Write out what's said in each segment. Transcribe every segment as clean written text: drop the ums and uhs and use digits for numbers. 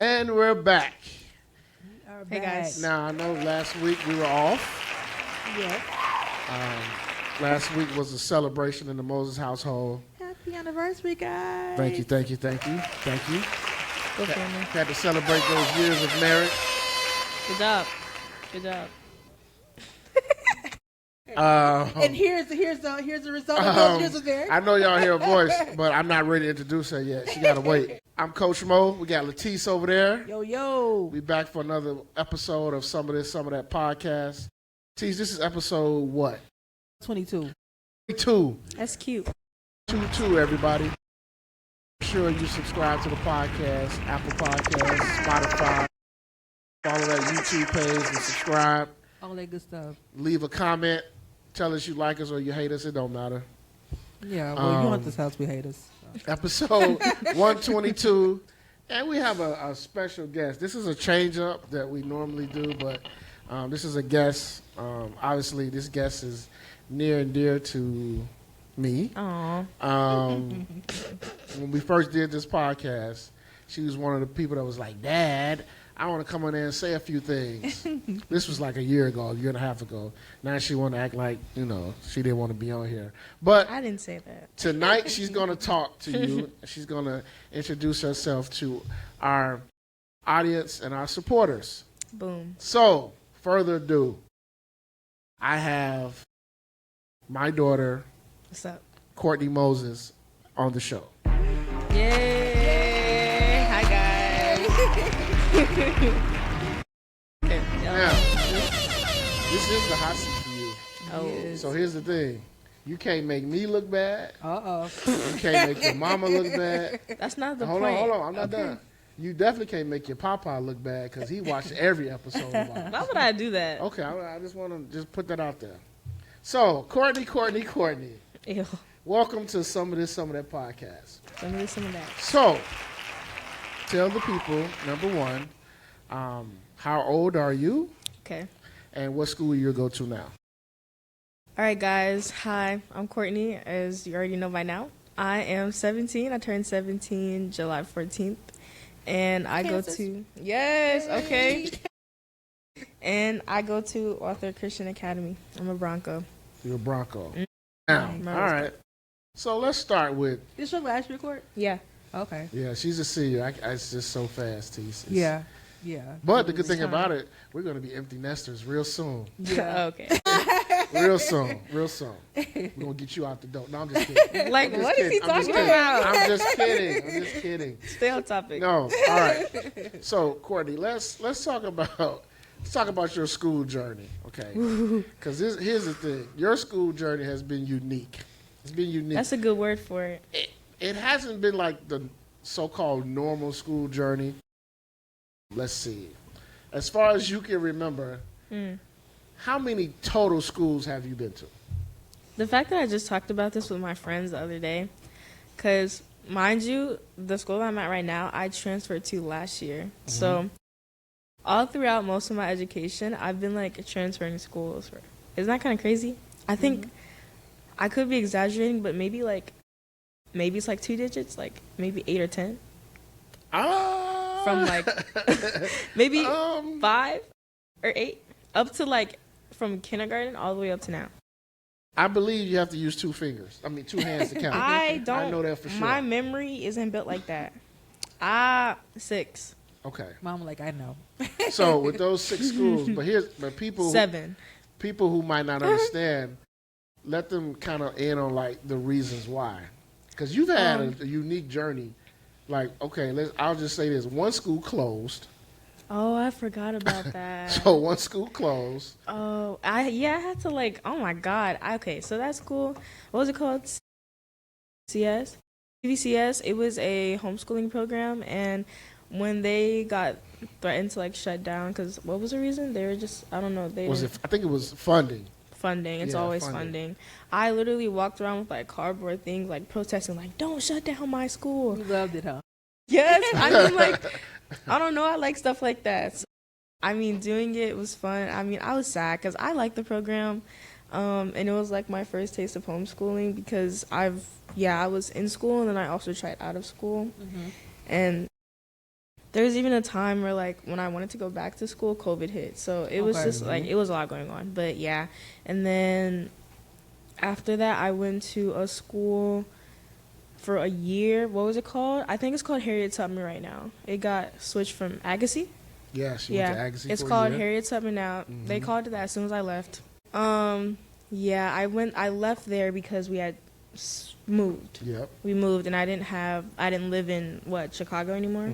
And we're back. Hey guys. Now, I know last week we were off. Yes. Last week was a celebration in the Moses household. Happy anniversary, guys. Thank you. Good family. Had to celebrate those years of marriage. Good job. And here's the result of those years of marriage. I know y'all hear a voice, but I'm not ready to introduce her yet. She got to wait. I'm Coach Mo. We got Latisse over there. Yo. We back for another episode of Some of This, Some of That podcast. Latisse, this is episode what? 22. 22. That's cute. 22, everybody. Make sure you subscribe to the podcast, Apple Podcasts, Spotify. Follow that YouTube page and subscribe. All that good stuff. Leave a comment. Tell us you like us or you hate us. It don't matter. Yeah, well, you want this house, we hate us. So. Episode 122. And we have a special guest. This is a change up that we normally do, but this is a guest. Obviously, this guest is near and dear to me. Aww. When we first did this podcast, she was one of the people that was like, Dad, I want to come on there and say a few things. This was like a year and a half ago. Now she want to act like, she didn't want to be on here. But I didn't say that. Tonight she's going to talk to you. She's going to introduce herself to our audience and our supporters. Boom. So, further ado, I have my daughter, What's up? Courtney Moses, on the show. Yay! Hi guys. Now, this is the hot seat for you. Oh. Yes. So here's the thing. You can't make me look bad. Uh-oh. You can't make your mama look bad. That's not the Hold point. on. I'm not done. You definitely can't make your papa look bad because he watched every episode of ours. Why would I do that? Okay, I just want to just put that out there. So, Courtney. Ew. Welcome to Some of This, Some of That podcast. Let me do some of that. So, tell the people, number one, how old are you Okay. and what school you go to now? All right, guys. Hi, I'm Courtney, as you already know by now. I am 17. I turned 17 July 14th. And I Kansas. go to... Yes, okay. And I go to Arthur Christian Academy. I'm a Bronco. You're a Bronco. Mm. Now, Mm. all right. So, let's start with, Is your last record? Yeah. Okay. yeah, she's a senior. It's just so fast, Tease. Yeah. But the good thing about it, we're going to be empty nesters real soon. Yeah. Okay. Real soon. We're going to get you out the door. No, I'm just kidding. Like, what is he talking kidding. about? I'm just kidding. Stay on topic. No, all right. So, Courtney, let's talk about your school journey, okay? Because here's the thing: your school journey has been unique. It's been unique. That's a good word for it. It hasn't been like the so-called normal school journey. Let's see. As far as you can remember, how many total schools have you been to? The fact that I just talked about this with my friends the other day, because, mind you, the school I'm at right now, I transferred to last year. Mm-hmm. So, all throughout most of my education, I've been, like, transferring schools. Isn't that kind of crazy? I think I could be exaggerating, but maybe it's, like, 2 digits, like, maybe 8 or 10. From, like, maybe 5 or 8, up to, like, from kindergarten all the way up to now. I believe you have to use 2 fingers. I mean, 2 hands to count. I know that for sure. My memory isn't built like that. 6. Okay. Mama, like, I know. So with those 6 schools, but people 7. People who might not understand, let them kind of in on like the reasons why, because you've had a unique journey. Like, okay, I'll just say this: one school closed. Oh, I forgot about that. So one school closed. Oh, I had to like. Oh my God. Okay, so that school, what was it called? CS, CVCS. It was a homeschooling program, and when they got threatened to like shut down, because what was the reason? They were just, I don't know. I think it was funding. Funding. It's always funding. I literally walked around with like cardboard things, like protesting, like, don't shut down my school. You loved it, huh? Yes. I mean, like, I don't know. I like stuff like that. So, I mean, doing it was fun. I mean, I was sad because I liked the program. And it was like my first taste of homeschooling because I was in school and then I also tried out of school. Mm-hmm. And there was even a time where, like, when I wanted to go back to school, COVID hit. So it was just, like, it was a lot going on. But, yeah. And then after that, I went to a school for a year. What was it called? I think it's called Harriet Tubman right now. It got switched from Agassiz. Yeah, she went to Agassiz it's for called a year. Harriet Tubman now. They called it that as soon as I left. Yeah, I left there because we had moved. Yep. We moved, and I didn't live in, Chicago anymore.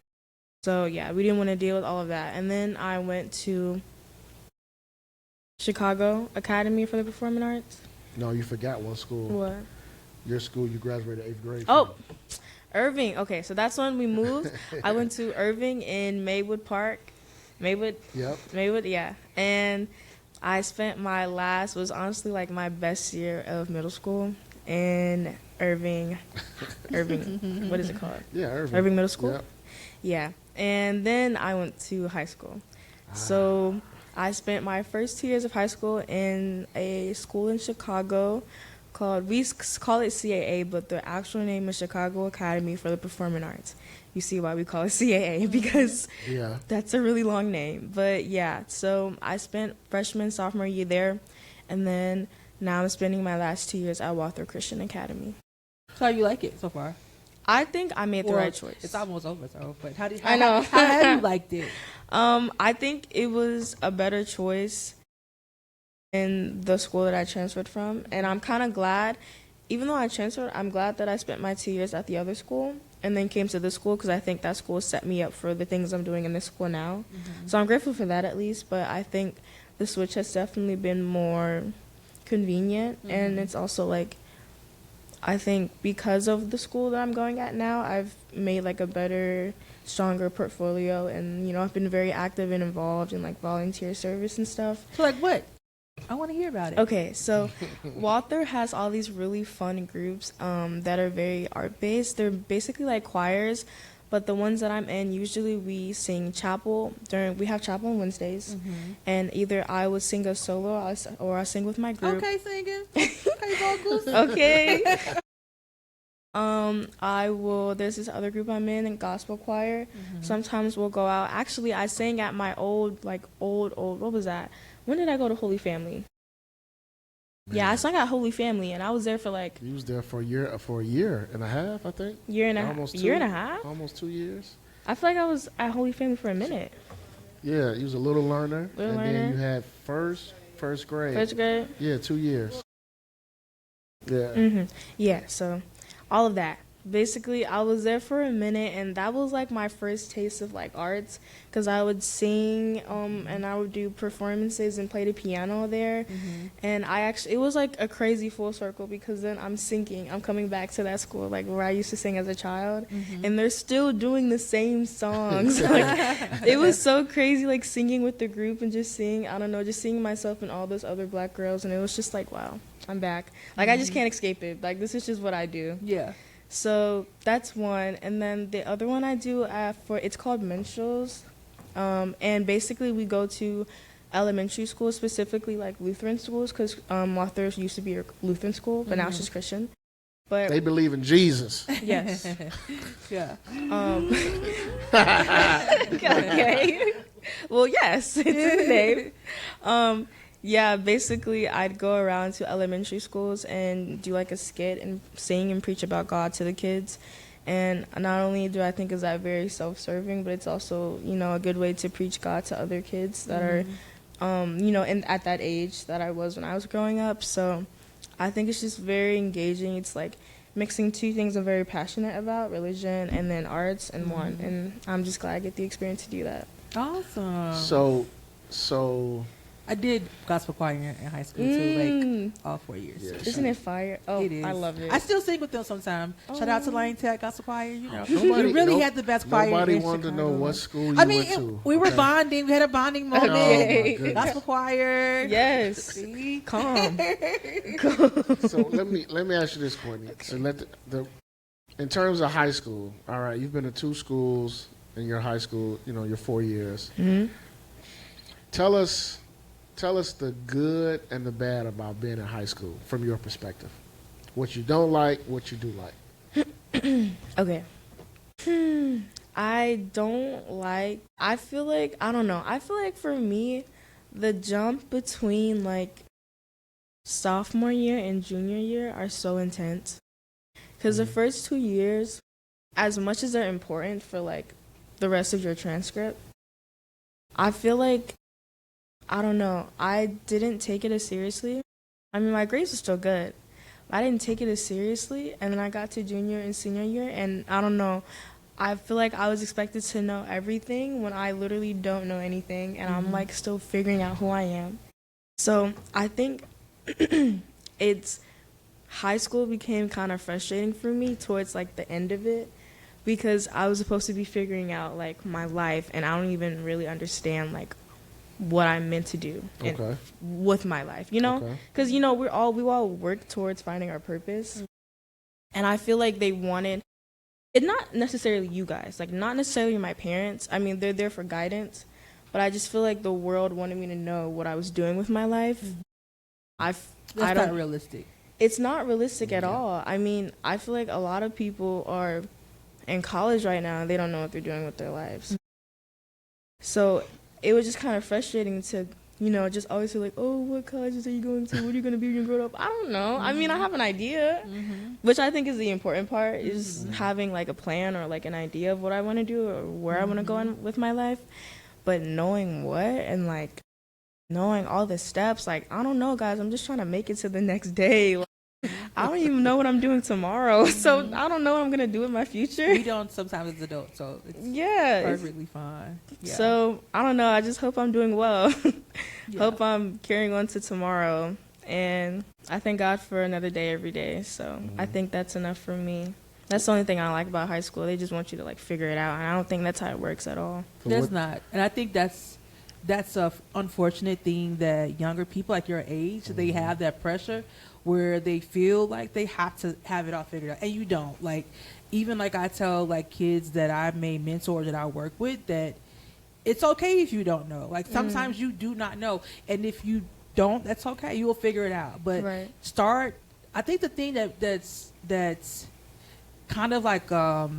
So, yeah, we didn't want to deal with all of that. And then I went to Chicago Academy for the Performing Arts. No, you forgot one school. What? Your school you graduated 8th grade Oh, from. Irving. Okay, so that's when we moved. I went to Irving in Maywood Park. Maywood, yeah. And I spent was honestly like my best year of middle school in Irving. What is it called? Yeah, Irving. Irving Middle School? Yep. Yeah. And then I went to high school. So I spent my first 2 years of high school in a school in Chicago we call it CAA, but the actual name is Chicago Academy for the Performing Arts. You see why we call it CAA, because that's a really long name. But yeah, so I spent freshman, sophomore year there, and then now I'm spending my last 2 years at Walther Christian Academy. So how you like it so far? I think I made the right choice. It's almost over, so but how know. How have you liked it? I think it was a better choice in the school that I transferred from, and I'm kind of glad, even though I transferred, I'm glad that I spent my 2 years at the other school and then came to this school, because I think that school set me up for the things I'm doing in this school now. So I'm grateful for that at least, but I think the switch has definitely been more convenient, and it's also like, I think because of the school that I'm going at now, I've made like a better, stronger portfolio, and I've been very active and involved in like volunteer service and stuff. So like what? I want to hear about it. Okay, so Walther has all these really fun groups that are very art-based. They're basically like choirs, but the ones that I'm in, usually we sing chapel. We have chapel on Wednesdays, and either I would sing a solo or I sing with my group. Okay, singing. Okay, vocals. Okay. There's this other group I'm in gospel choir. Sometimes we'll go out. Actually, I sang at my old, what was that? When did I go to Holy Family? Man. Yeah, I sang at Holy Family, and I was there for like... You was there for a year and a half, I think? Year and a half? Almost 2 years. I feel like I was at Holy Family for a minute. Yeah, you was a little learner. Then you had first grade. First grade? Yeah, 2 years. Yeah. Yeah, so all of that. Basically, I was there for a minute, and that was like my first taste of like arts, because I would sing and I would do performances and play the piano there. And it was like a crazy full circle, because then I'm coming back to that school like where I used to sing as a child, and they're still doing the same songs. Like, it was so crazy, like singing with the group and just seeing myself and all those other black girls, and it was just like, wow, I'm back. Like, I just can't escape it. Like, this is just what I do. Yeah. So that's one, and then the other one I do it's called Minstrels, and basically we go to elementary schools, specifically like Lutheran schools, because Walther used to be a Lutheran school, but now it's just Christian. But they believe in Jesus. Yes. Yeah. Okay. Well, yes, it's in the name. Yeah, basically, I'd go around to elementary schools and do like a skit and sing and preach about God to the kids. And not only do I think is that very self-serving, but it's also, a good way to preach God to other kids that are, at that age that I was when I was growing up. So I think it's just very engaging. It's like mixing two things I'm very passionate about, religion and then arts in one. And I'm just glad I get the experience to do that. Awesome. So I did gospel choir in high school too, like all 4 years. Yeah, Isn't it fire? Oh, it is. I love it. I still sing with them sometimes. Shout out to Lane Tech Gospel Choir. Nobody, we really had the best choir. Nobody in wanted Chicago. to know what school you went to. We were bonding. We had a bonding moment. Okay. Gospel choir. Yes. See? Calm. So let me ask you this, Courtney. So in terms of high school, all right, you've been to 2 schools in your high school, your 4 years. Tell us the good and the bad about being in high school from your perspective. What you don't like, what you do like. Okay. I feel like, I don't know. I feel like for me, the jump between like sophomore year and junior year are so intense. Because the first 2 years, as much as they're important for like the rest of your transcript, I feel like, I don't know, I didn't take it as seriously. I mean, my grades were still good, but I didn't take it as seriously. And then I got to junior and senior year, and I don't know, I feel like I was expected to know everything when I literally don't know anything, and I'm like still figuring out who I am. So I think it's high school became kind of frustrating for me towards like the end of it, because I was supposed to be figuring out like my life, and I don't even really understand like what I'm meant to do with my life, you know? Because, you know, we all work towards finding our purpose. And I feel like they wanted it, not necessarily you guys, like not necessarily my parents. I mean, they're there for guidance, but I just feel like the world wanted me to know what I was doing with my life. That's not realistic. It's not realistic at all. I mean, I feel like a lot of people are in college right now and they don't know what they're doing with their lives. So it was just kind of frustrating to, you know, just always feel like, oh, what colleges are you going to? What are you going to be when you grow up? I don't know. I mean, I have an idea, which I think is the important part, is having like a plan or like an idea of what I want to do or where I want to go in with my life. But knowing what and like knowing all the steps, like, I don't know, guys. I'm just trying to make it to the next day. Like, I don't even know what I'm doing tomorrow, so I don't know what I'm going to do in my future. We don't sometimes as adults, so it's perfectly fine. Yeah. So, I don't know. I just hope I'm doing well. Hope I'm carrying on to tomorrow. And I thank God for another day every day. So, I think that's enough for me. That's the only thing I like about high school. They just want you to, like, figure it out. And I don't think that's how it works at all. That's not. And I think that's a unfortunate thing that younger people, like your age, they have that pressure where they feel like they have to have it all figured out, and you don't. Like, even like I tell like kids that I've made mentors that I work with, that it's okay if you don't know. Like, sometimes you do not know, and if you don't, that's okay. You will figure it out. But start. I think the thing that's kind of like a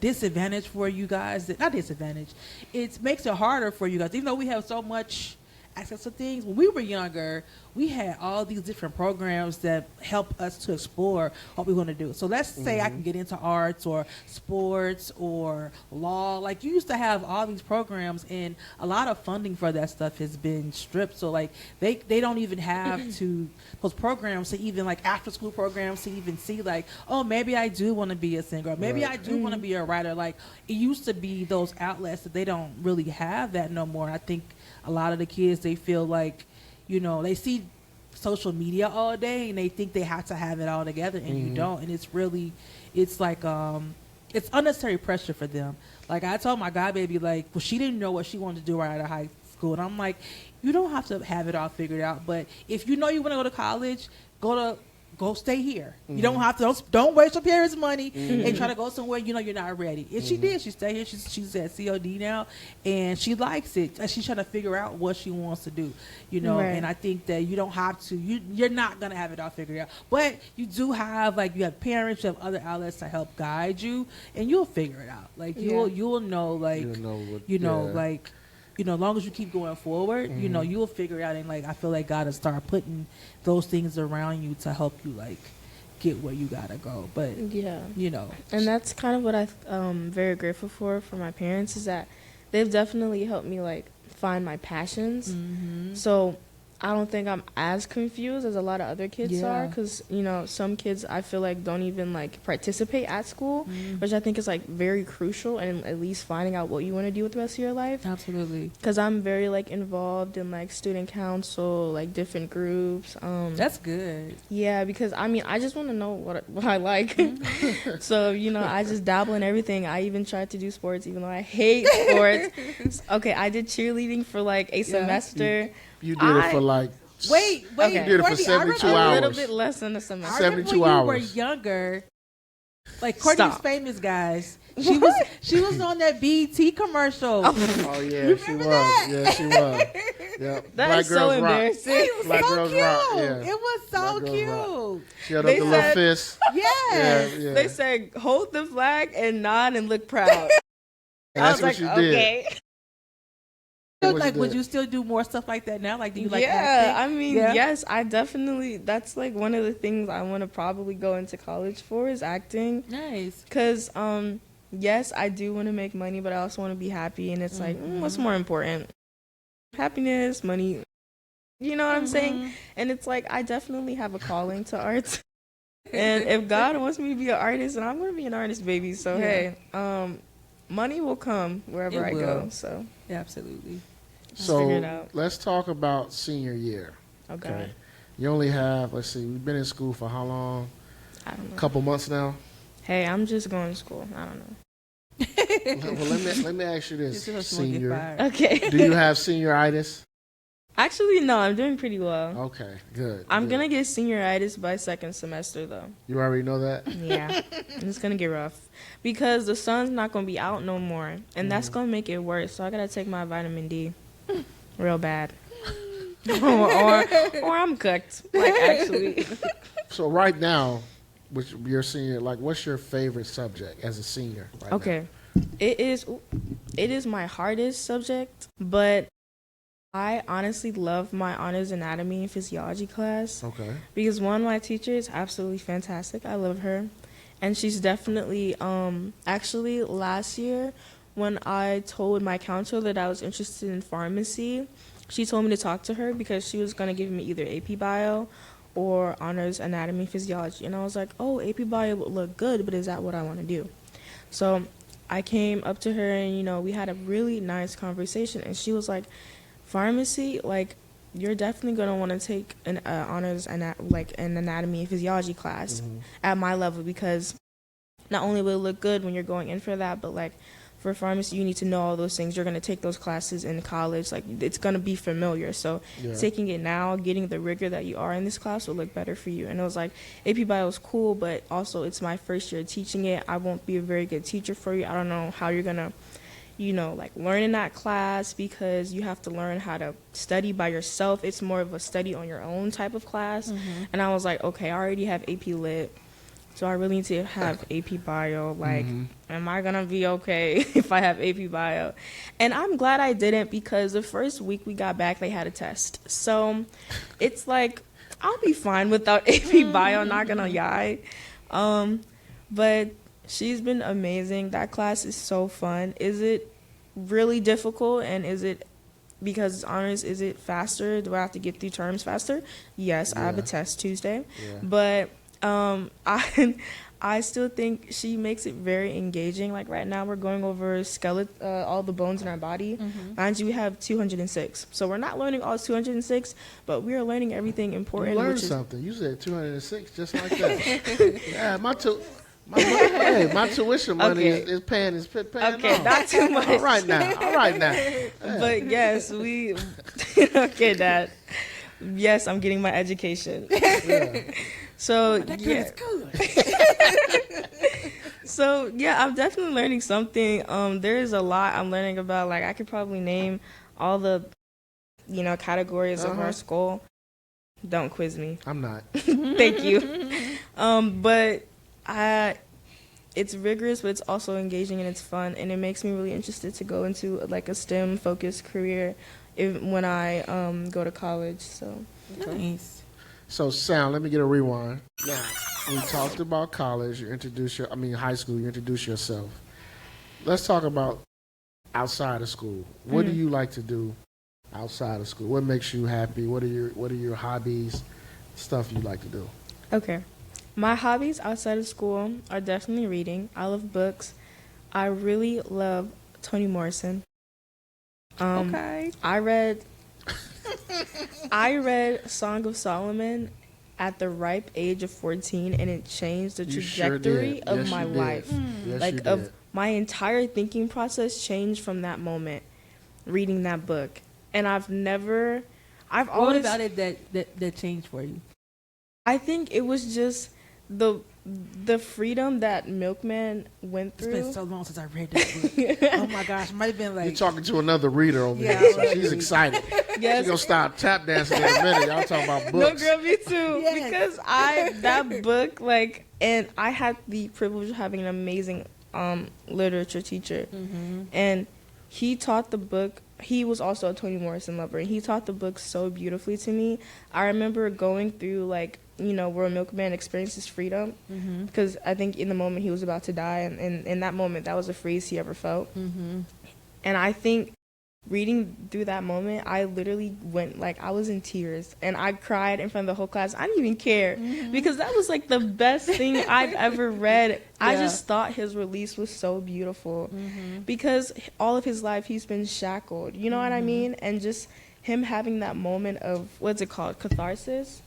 disadvantage for you guys, not disadvantage, it makes it harder for you guys, even though we have so much access to things. When we were younger, we had all these different programs that help us to explore what we want to do. So let's say I can get into arts or sports or law. Like, you used to have all these programs, and a lot of funding for that stuff has been stripped. So like they don't even have to those programs to even, like, after school programs, to even see like, oh, maybe I do want to be a singer, maybe I do want to be a writer. Like, it used to be those outlets that they don't really have that no more. I think a lot of the kids, they feel like, you know, they see social media all day and they think they have to have it all together, and you don't. And it's really, it's like, it's unnecessary pressure for them. Like, I told my godbaby, like, well, she didn't know what she wanted to do right out of high school. And I'm like, you don't have to have it all figured out. But if you know you want to go to college, go stay here. You don't have to, don't waste your parents' money and try to go somewhere you know you're not ready. And she did. She stayed here. She's at COD now, and she likes it. And she's trying to figure out what she wants to do, you know. And I think that you don't have to. You're not gonna have it all figured out, but you do have, like, you have parents, you have other outlets to help guide you, and you'll figure it out. Like, you'll know, like, like, you know, as long as you keep going forward, you know, you'll figure it out. And, like, I feel like God will start putting those things around you to help you, like, get where you gotta go. But you know, and that's kind of what I'm very grateful for my parents, is that they've definitely helped me, like, find my passions. So I don't think I'm as confused as a lot of other kids are, because, you know, some kids I feel like don't even, like, participate at school, which I think is, like, very crucial, and at least finding out what you want to do with the rest of your life. Absolutely. Because I'm very, like, involved in, like, student council, like, different groups. That's good. Yeah, because, I mean, I just want to know what I like. So, you know, I just dabble in everything. I even tried to do sports, even though I hate sports. Okay, I did cheerleading for, like, a semester. You did it for, like... Wait. You did it for 72 hours. A little bit less than a semester. 72 hours. hours. When you were younger, like, Courtney's famous, guys. She was on that BET commercial. Oh yeah, she was. That? Yeah, she was. Yeah. That is so embarrassing. It was Black so Girls cute. Rock. Yeah. It was so cute. She had up the little fist. Yes. Yeah. They said, hold the flag and nod and look proud. I was That's like, what you did. okay. That's what Like, you would did. you still do more stuff like that now? Like, do you like Yeah, acting? I mean, Yeah? yes, I definitely, that's like one of the things I want to probably go into college for is acting. Nice. Because, yes, I do want to make money, but I also want to be happy. And it's like, what's more important? Happiness, money. You know what I'm saying? And it's like, I definitely have a calling to art. And if God wants me to be an artist, then I'm going to be an artist, baby. So, hey, money will come wherever I go. will. So, Yeah, absolutely. figure it So out. let's talk about senior year. Okay. You only have, let's see, we've been in school for how long? I don't A know. couple months now. Hey, I'm just going to school. I don't know. Well, let me ask you this, Just because you wanna get senior. fired. Okay. Do you have senioritis? Actually, no, I'm doing pretty well. Okay, good. I'm good. going to get senioritis by second semester, though. You already know that? Yeah. It's going to get rough. Because the sun's not going to be out no more. And that's going to make it worse. So I got to take my vitamin D real bad. or I'm cooked. Like, actually. So right now, which you're senior, like, what's your favorite subject as a senior? Right now? Okay. It is my hardest subject, but I honestly love my honors anatomy and physiology class Okay. because one, my teacher is absolutely fantastic. I love her. And she's definitely actually last year when I told my counselor that I was interested in pharmacy, she told me to talk to her because she was going to give me either AP Bio or honors anatomy and physiology. And I was like, oh, AP Bio would look good, but is that what I want to do? So I came up to her and, you know, we had a really nice conversation. And she was like, pharmacy, like, you're definitely going to want to take an honors and like an anatomy and physiology class at my level because not only will it look good when you're going in for that, but like for pharmacy, you need to know all those things. You're going to take those classes in college. Like, it's going to be familiar. So taking it now, getting the rigor that you are in this class will look better for you. And it was like, AP Bio is cool, but also it's my first year teaching it. I won't be a very good teacher for you. I don't know how you're going to, you know, like learn in that class because you have to learn how to study by yourself. It's more of a study on your own type of class. And I was like, okay, I already have AP Lit. So I really need to have AP Bio. Like, am I going to be okay if I have AP Bio? And I'm glad I didn't because the first week we got back, they had a test. So it's like, I'll be fine without AP Bio, not going to lie. But she's been amazing. That class is so fun. Is it really difficult? And is it, because it's honors, is it faster? Do I have to get through terms faster? Yes, I have a test Tuesday. But I still think she makes it very engaging. Like right now we're going over all the bones in our body. Mind you, we have 206. So we're not learning all 206, but we are learning everything important. You learned something. You said 206 just like that. Yeah, my tuition money is paying Okay, off. not too much. All right now. Yeah. But yes, we okay, Dad. Yes, I'm getting my education. Yeah. So That yeah. is good. So yeah, I'm definitely learning something. There is a lot I'm learning about. Like I could probably name all the, you know, categories of our school. Don't quiz me. I'm not. Thank you. But it's rigorous, but it's also engaging and it's fun, and it makes me really interested to go into like a STEM focused career when I go to college. So Nice. So, Sam, let me get a rewind. Now, we talked about college. High school. You introduce yourself. Let's talk about outside of school. What do you like to do outside of school? What makes you happy? What are your hobbies? Stuff you like to do. okay, my hobbies outside of school are definitely reading. I love books. I really love Toni Morrison. Okay. I read Song of Solomon at the ripe age of 14, and it changed the You sure trajectory did. of Yes, my you did. life. Yes, Like you of did. my entire thinking process changed from that moment, reading that book. And I've What always about it that changed for you? I think it was just the freedom that Milkman went It's through. been so long since I read that book. Oh my gosh, might have been like. You're talking to another reader over Yeah, here, so right. she's excited. Yes. She's gonna start tap dancing in a minute. Y'all talking about No, books. girl, me too. Yes. Because that book, like, and I had the privilege of having an amazing literature teacher, and he taught the book. He was also a Toni Morrison lover, and he taught the book so beautifully to me. I remember going through, like, you know, where a milkman experiences freedom, because I think in the moment he was about to die, and in that moment, that was the freest he ever felt. And I think reading through that moment, I literally went, like, I was in tears, and I cried in front of the whole class. I didn't even care, because that was, like, the best thing I've ever read. I just thought his release was so beautiful, because all of his life he's been shackled, you know what I mean? And just him having that moment of, what's it called, catharsis,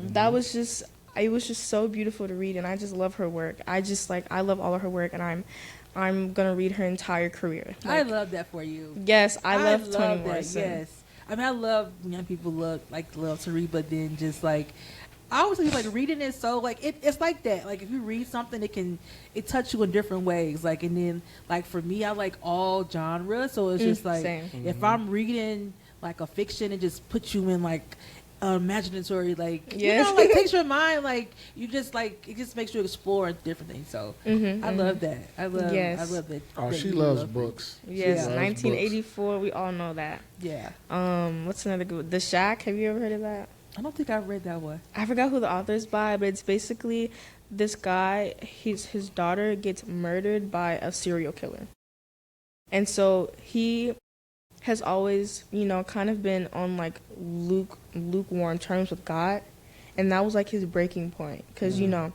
that was just, it was just so beautiful to read, and I just love her work. I just, like, I love all of her work, and I'm gonna read her entire career. Like, I love that for you. Yes, I love Toni that, Morrison. yes. I mean, I love young people love to read, but then just like, I always think like reading is so like it's like that. Like if you read something, it touch you in different ways. Like, and then like for me, I like all genres, so it's just like if I'm reading like a fiction, it just puts you in like imaginatory, like you know, like takes your mind, like you just like it just makes you explore different things. So I love that. I love that. Oh, that she you loves love books. Yes, She loves 1984. books. We all know that. Yeah. What's another good? The Shack. Have you ever heard of that? I don't think I've read that one. I forgot who the author is by, but it's basically this guy. His daughter gets murdered by a serial killer, and so he has always, you know, kind of been on like lukewarm terms with God, and that was like his breaking point, because you know,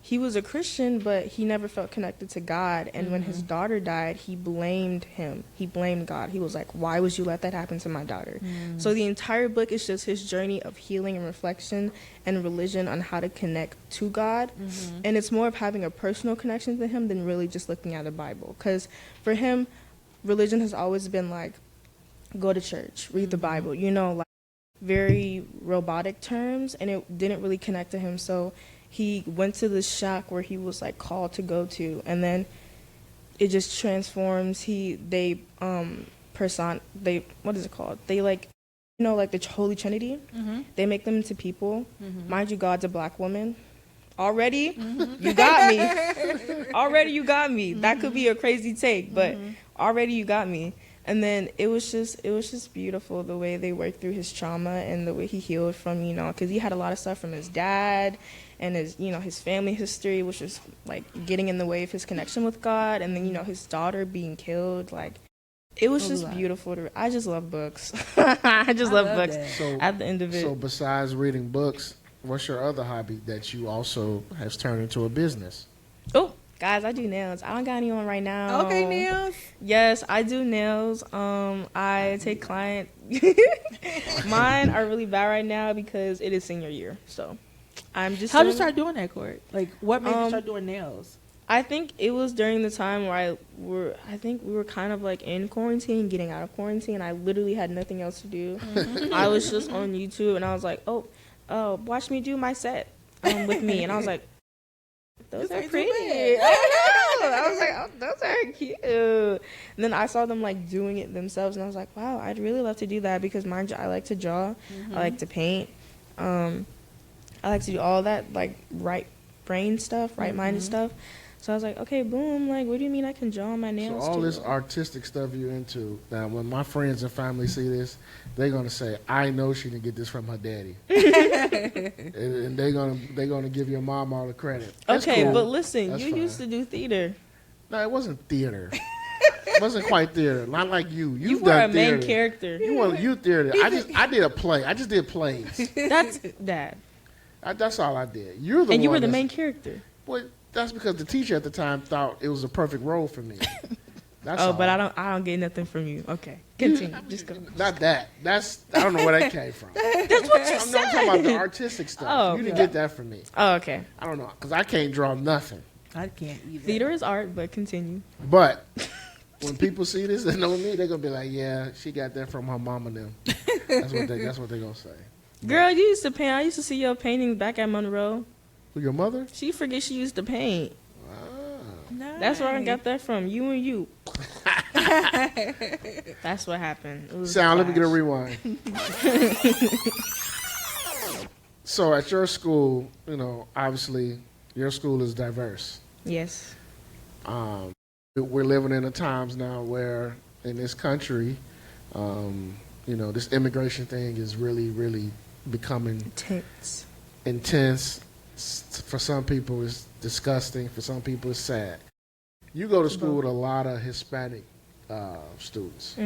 he was a Christian, but he never felt connected to God. And when his daughter died, he blamed him. He blamed God. He was like, "Why would you let that happen to my daughter?" So the entire book is just his journey of healing and reflection and religion on how to connect to God, and it's more of having a personal connection to Him than really just looking at the Bible. Because for him, religion has always been like, go to church, read the Bible, you know, like very robotic terms, and it didn't really connect to him. So he went to this shack where he was like called to go to, and then it just transforms. They what is it called? They like, you know, like the Holy Trinity. They make them into people. Mind you, God's a black woman. Already, you got me. Already, you got me. That could be a crazy take, but already you got me. And then it was just beautiful the way they worked through his trauma and the way he healed from, you know, because he had a lot of stuff from his dad and his, you know, his family history, which was like getting in the way of his connection with God. And then, you know, his daughter being killed. Like, it was just beautiful. I just love books. I love books. So, at the end of it. So besides reading books, what's your other hobby that you also has turned into a business? Oh, guys, I do nails. I don't got any on right now. Okay, nails. Yes, I do nails. I take client. Mine are really bad right now because it is senior year. So I'm just. How'd you start doing that, Court? Like, what made you start doing nails? I think it was during the time where I think we were kind of like in quarantine, getting out of quarantine. I literally had nothing else to do. I was just on YouTube, and I was like, oh, watch me do my set with me, and I was like, those are pretty. I was like, oh, those are cute. And then I saw them like doing it themselves, and I was like, wow, I'd really love to do that, because mind you, I like to draw, I like to paint, I like to do all that like right brain stuff, right minded stuff. So I was like, okay, boom, like, what do you mean I can draw my nails? So all too? this artistic stuff you're into. Now, when my friends and family see this, they're gonna say, "I know she didn't get this from her daddy," and they're gonna give your mom all the credit. That's okay, cool. but listen, That's you fine. used to do theater. No, it wasn't theater. It wasn't quite theater. Not like you. You were done a main theater. character. You were youth theater. I did a play. I just did plays. That's Dad. That's all I did. You're the And you one were the that's- main character. Well, that's because the teacher at the time thought it was a perfect role for me. That's all. But I don't get nothing from you. Okay, continue. Just go. Not that. I don't know where that came from. That's what you I'm not talking about the artistic stuff. Oh, You didn't okay. get that from me. Oh, okay. I don't know, because I can't draw nothing. I can't either. Theater is art, but continue. But when people see this and know me, they're going to be like, yeah, she got that from her mom and them. That's what they're going to say. Girl, you used to paint. I used to see your paintings back at Monroe. Who, your mother? She forgets she used to paint. Nice. That's where I got that from. You and you. That's what happened. It was Sound, let me get a clash. rewind. So at your school, you know, obviously your school is diverse. Yes. we're living in the times now where in this country, this immigration thing is really, really becoming intense. For some people, it's disgusting. For some people, it's sad. You go to school with a lot of Hispanic students.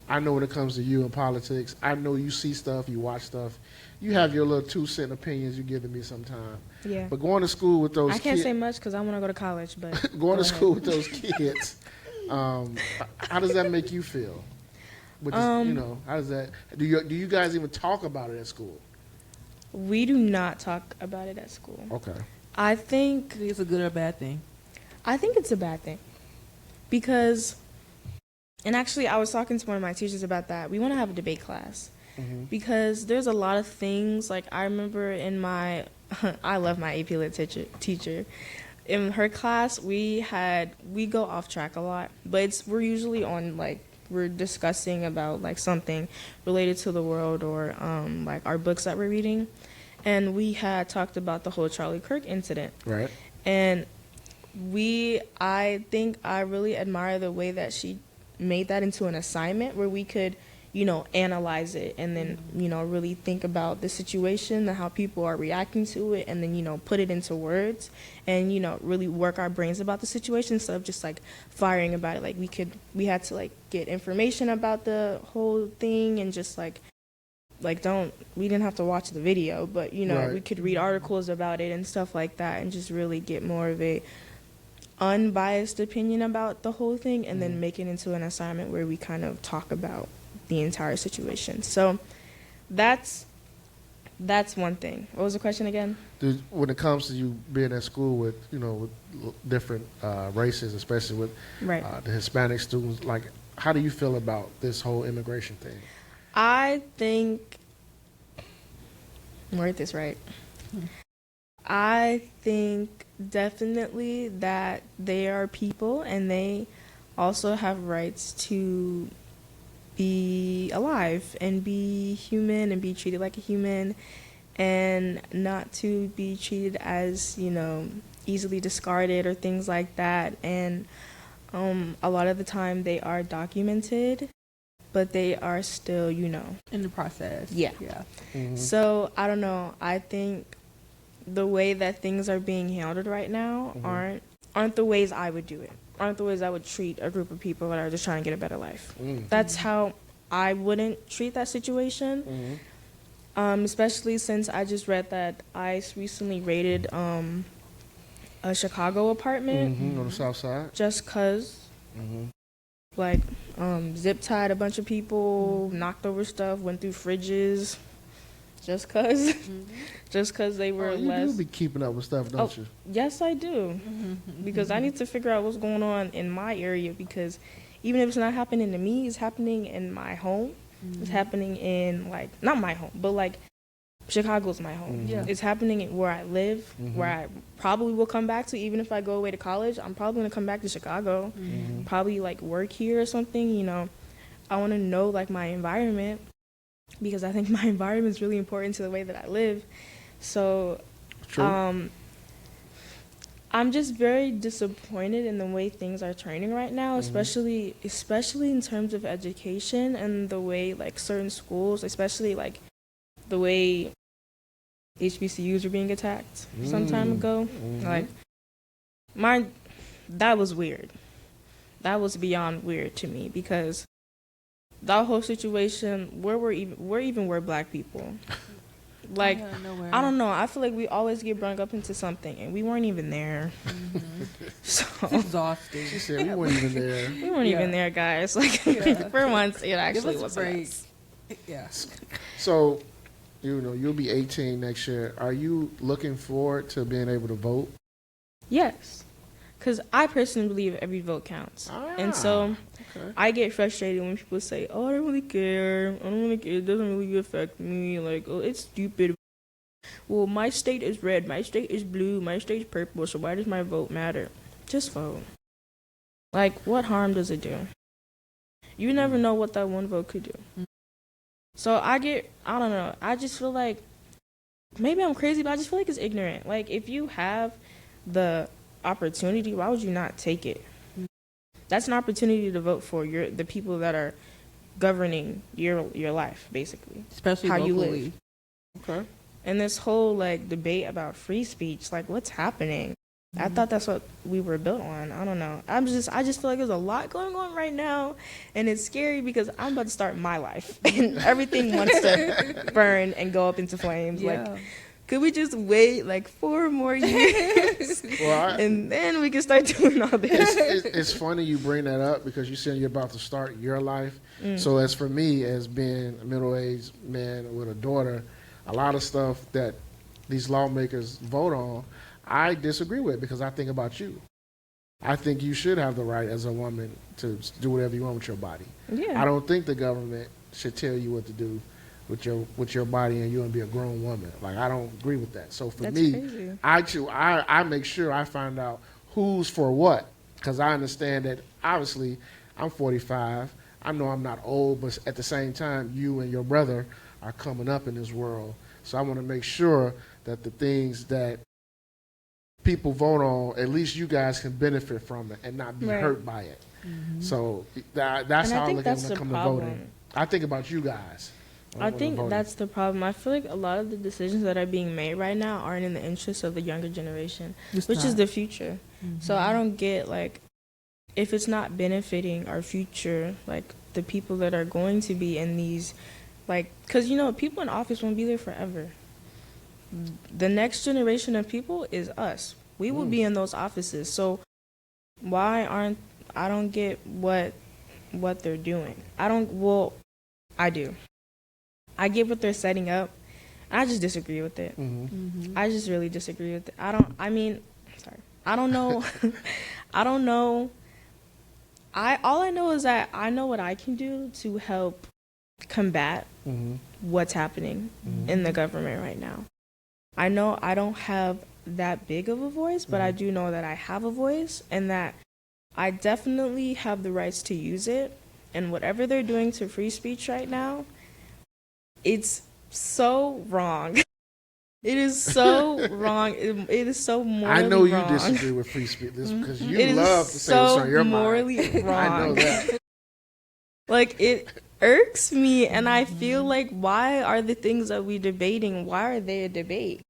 I know when it comes to you and politics, I know you see stuff, you watch stuff. You have your little 2-cent opinions you're giving me sometime. Yeah. But going to school with those I can't say much because I want to go to college, but going to school with those kids, how does that make you feel? How does that? Do you guys even talk about it at school? We do not talk about it at school. Okay. I think it's a good or bad thing. I think it's a bad thing because, and actually, I was talking to one of my teachers about that. We want to have a debate class because there's a lot of things. Like I remember in my, I love my AP Lit teacher. In her class, we go off track a lot, but we're usually on we're discussing about something related to the world or our books that we're reading, and we had talked about the whole Charlie Kirk incident. Right. And I think I really admire the way that she made that into an assignment where we could, analyze it and then, really think about the situation and how people are reacting to it and then, put it into words and, really work our brains about the situation instead of just firing about it. We had to get information about the whole thing and just we didn't have to watch the video, but, Right. we could read articles about it and stuff like that and just really get more of a unbiased opinion about the whole thing and then make it into an assignment where we kind of talk about the entire situation. So that's one thing. What was the question again? When it comes to you being at school with different races, especially with the Hispanic students, how do you feel about this whole immigration thing? I think, word this right. I think definitely that they are people and they also have rights to be alive and be human and be treated like a human and not to be treated as, easily discarded or things like that. And a lot of the time they are documented, but they are still, in the process. Yeah. Mm-hmm. So I don't know. I think the way that things are being handled right now aren't the ways I would do it. Aren't the ways I would treat a group of people that are just trying to get a better life. That's how I wouldn't treat that situation. Especially since I just read that ICE recently raided a Chicago apartment on the south side. just cause zip tied a bunch of people, knocked over stuff, went through fridges. Just cause they were less. You do be keeping up with stuff, don't you? Yes, I do. Because I need to figure out what's going on in my area. Because even if it's not happening to me, it's happening in my home. It's happening in not my home, but Chicago's my home. Yeah. It's happening where I live, where I probably will come back to. Even if I go away to college, I'm probably gonna come back to Chicago. Probably work here or something. I want to know my environment. Because I think my environment is really important to the way that I live. So, True. I'm just very disappointed in the way things are turning right now, especially in terms of education and the way certain schools, especially the way HBCUs are being attacked some time ago. That was weird. That was beyond weird to me because that whole situation, where even were black people? I don't know. I feel like we always get brought up into something, and we weren't even there. So It's exhausting. She said we weren't even there. we weren't even there, guys. For once, it actually wasn't us. Yeah. So, you'll be 18 next year. Are you looking forward to being able to vote? Yes, because I personally believe every vote counts, and so. Okay. I get frustrated when people say, "Oh, I don't really care. I don't really care. It doesn't really affect me. Oh, it's stupid. Well, my state is red. My state is blue. My state is purple. So why does my vote matter? Just vote. What harm does it do? You never know what that one vote could do. So I don't know. I just feel like maybe I'm crazy, but I just feel like it's ignorant. If you have the opportunity, why would you not take it? That's an opportunity to vote for the people that are governing your life, basically. Especially how locally. you live. Okay. And this whole like debate about free speech, like what's happening? I thought that's what we were built on. I don't know. I just feel like there's a lot going on right now, and it's scary because I'm about to start my life, and everything wants to burn and go up into flames. Yeah. Like, could we just wait like 4 more years, and then we can start doing all this? It's funny you bring that up because you said you're about to start your life. So as for me, as being a middle-aged man with a daughter, a lot of stuff that these lawmakers vote on, I disagree with because I think about you. I think you should have the right as a woman to do whatever you want with your body. Yeah. I don't think the government should tell you what to do with your body and you're gonna be a grown woman. Like, I don't agree with that. So for That's me, crazy. I make sure I find out who's for what because I understand that obviously I'm 45. I know I'm not old, but at the same time, you and your brother are coming up in this world. So I want to make sure that the things that people vote on, at least you guys can benefit from it and not be hurt by it. So that's how I look at it when it comes to voting. I think about you guys. I think that's the problem. I feel like a lot of the decisions that are being made right now aren't in the interest of the younger generation, which is the future. So I don't get, like, if it's not benefiting our future, like the people that are going to be in these, like, because, you know, people in office won't be there forever. The next generation of people is us. We will be in those offices. So I don't get what they're doing. I do. I get what they're setting up. I just disagree with it. I just really disagree with it. I don't know. All I know is that I know what I can do to help combat what's happening in the government right now. I know I don't have that big of a voice, but I do know that I have a voice and that I definitely have the rights to use it. And whatever they're doing to free speech right now, it's so wrong. It is so wrong. It is so morally wrong. I know you disagree with free speech because you love to say what's on your mind. Morally wrong. I know that. Like, it irks me, and I feel like, why are the things that we're debating, why are they a debate?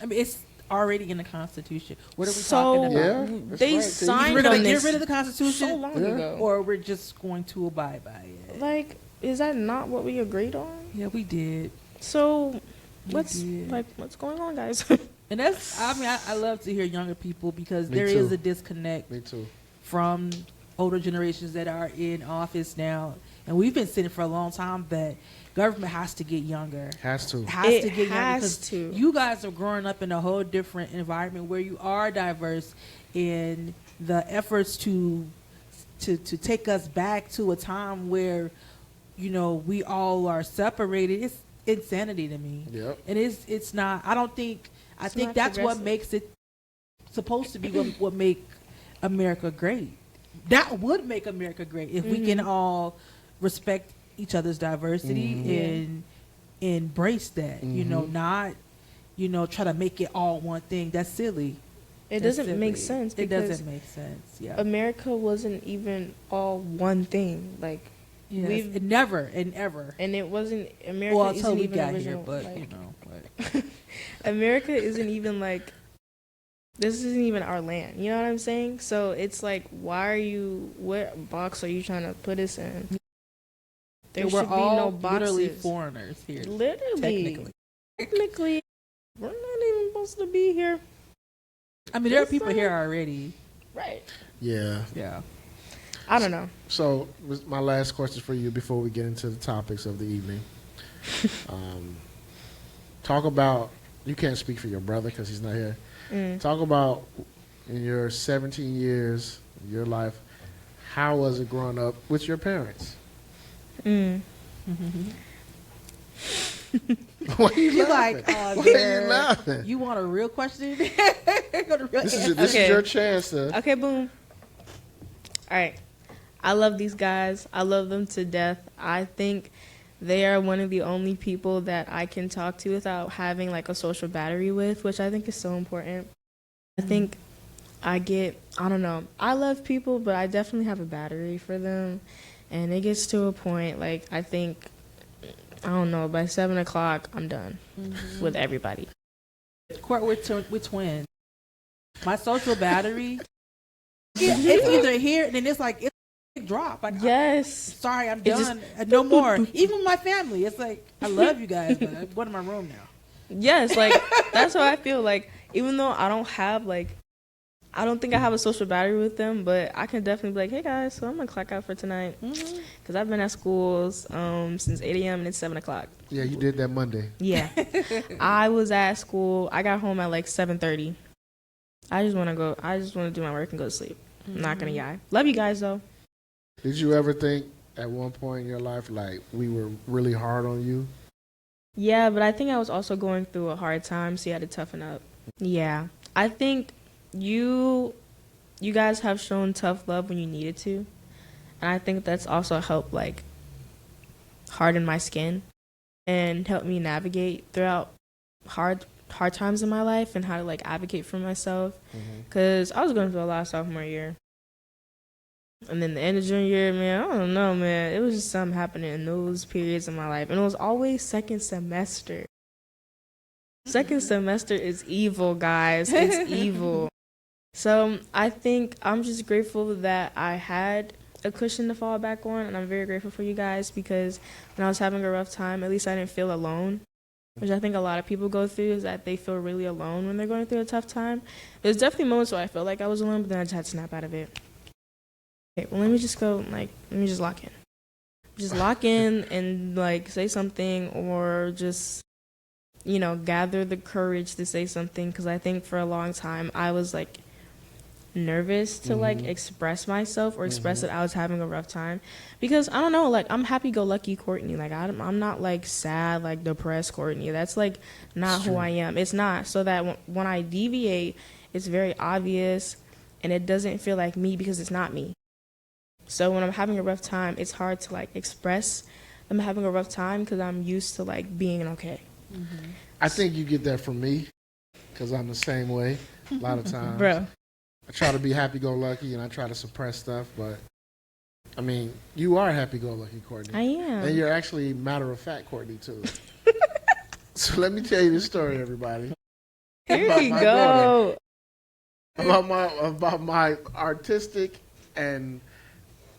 I mean, it's already in the Constitution. What are we talking about? Yeah, they right. signed on Get this rid of the Constitution so long ago. or we're just going to abide by it. Like, is that not what we agreed on? Yeah, we did. So, what's going on, guys? And that's, I mean, I love to hear younger people because Me there too. is a disconnect Me too. from older generations that are in office now. And we've been saying for a long time that government has to get younger. Has to. Has to get younger. has 'Cause to. You guys are growing up in a whole different environment where you are diverse in the efforts to take us back to a time where, you know, we all are separated. It's insanity to me. Yep. And it's not, I think not that's what progressive. makes it supposed to be what make America great. That would make America great if we can all respect each other's diversity and embrace that. You know, not, you know, try to make it all one thing. That's silly. It That's doesn't make silly. sense. It because doesn't make sense. Yeah. America wasn't even all one thing. Like, Yes. It never and ever. and it wasn't America. Well, isn't until we even got original, here, but like, you know, but. America isn't even like, this isn't even our land. You know what I'm saying? So it's like, what box are you trying to put us in? There we're should be all no boxes. literally foreigners here. Literally. Technically, we're not even supposed to be here. I mean, there are people here already. Right. Yeah. Yeah. I don't know. So, my last question for you before we get into the topics of the evening. Talk about, you can't speak for your brother because he's not here. Talk about, in your 17 years of your life, how was it growing up with your parents? Why are you laughing? Like, Why are you laughing? You want a real question? Go to real This answer. is your chance to. Okay, boom. All right. I love these guys. I love them to death. I think they are one of the only people that I can talk to without having like a social battery with, which I think is so important. I think I don't know. I love people, but I definitely have a battery for them. And it gets to a point, like, I think, I don't know, by 7 o'clock, I'm done with everybody. Court, we're twins. My social battery, it's either here, and then it's like, it's a drop. Like, Yes. Sorry, I'm done. No more. Even with my family, it's like, I love you guys, but I'm going to my room now. Yes, like, that's how I feel. Like, even though I don't have, like, I don't think I have a social battery with them, but I can definitely be like, hey, guys, so I'm going to clock out for tonight. Because I've been at schools since 8 a.m. and it's 7 o'clock. Yeah, you did that Monday. Yeah. I was at school. I got home at, like, 7:30. I just want to do my work and go to sleep. I'm not going to lie. Love you guys, though. Did you ever think at one point in your life, like, we were really hard on you? Yeah, but I think I was also going through a hard time, so you had to toughen up. Yeah. I think you guys have shown tough love when you needed to. And I think that's also helped, like, harden my skin and help me navigate throughout hard times in my life and how to, like, advocate for myself. Because I was going through a lot sophomore year. And then the end of junior year, man, I don't know, man. It was just something happening in those periods of my life. And it was always second semester. Second semester is evil, guys. It's evil. So I think I'm just grateful that I had a cushion to fall back on. And I'm very grateful for you guys because when I was having a rough time, at least I didn't feel alone. Which I think a lot of people go through is that they feel really alone when they're going through a tough time. There's definitely moments where I felt like I was alone, but then I just had to snap out of it. Okay, well, let me just lock in. Just lock in and, like, say something or just, gather the courage to say something. Because I think for a long time I was, like, nervous to, like, express myself or express that I was having a rough time. Because, I don't know, like, I'm happy-go-lucky Courtney. Like, I'm not, like, sad, like, depressed Courtney. That's, like, not who I am. It's not. So that when I deviate, it's very obvious and it doesn't feel like me because it's not me. So when I'm having a rough time, it's hard to, like, express I'm having a rough time because I'm used to, like, being okay. I think you get that from me because I'm the same way a lot of times. Bro. I try to be happy-go-lucky and I try to suppress stuff, but, I mean, you are happy-go-lucky, Courtney. I am. And you're actually matter-of-fact, Courtney, too. So let me tell you this story, everybody. Here you go. About my artistic and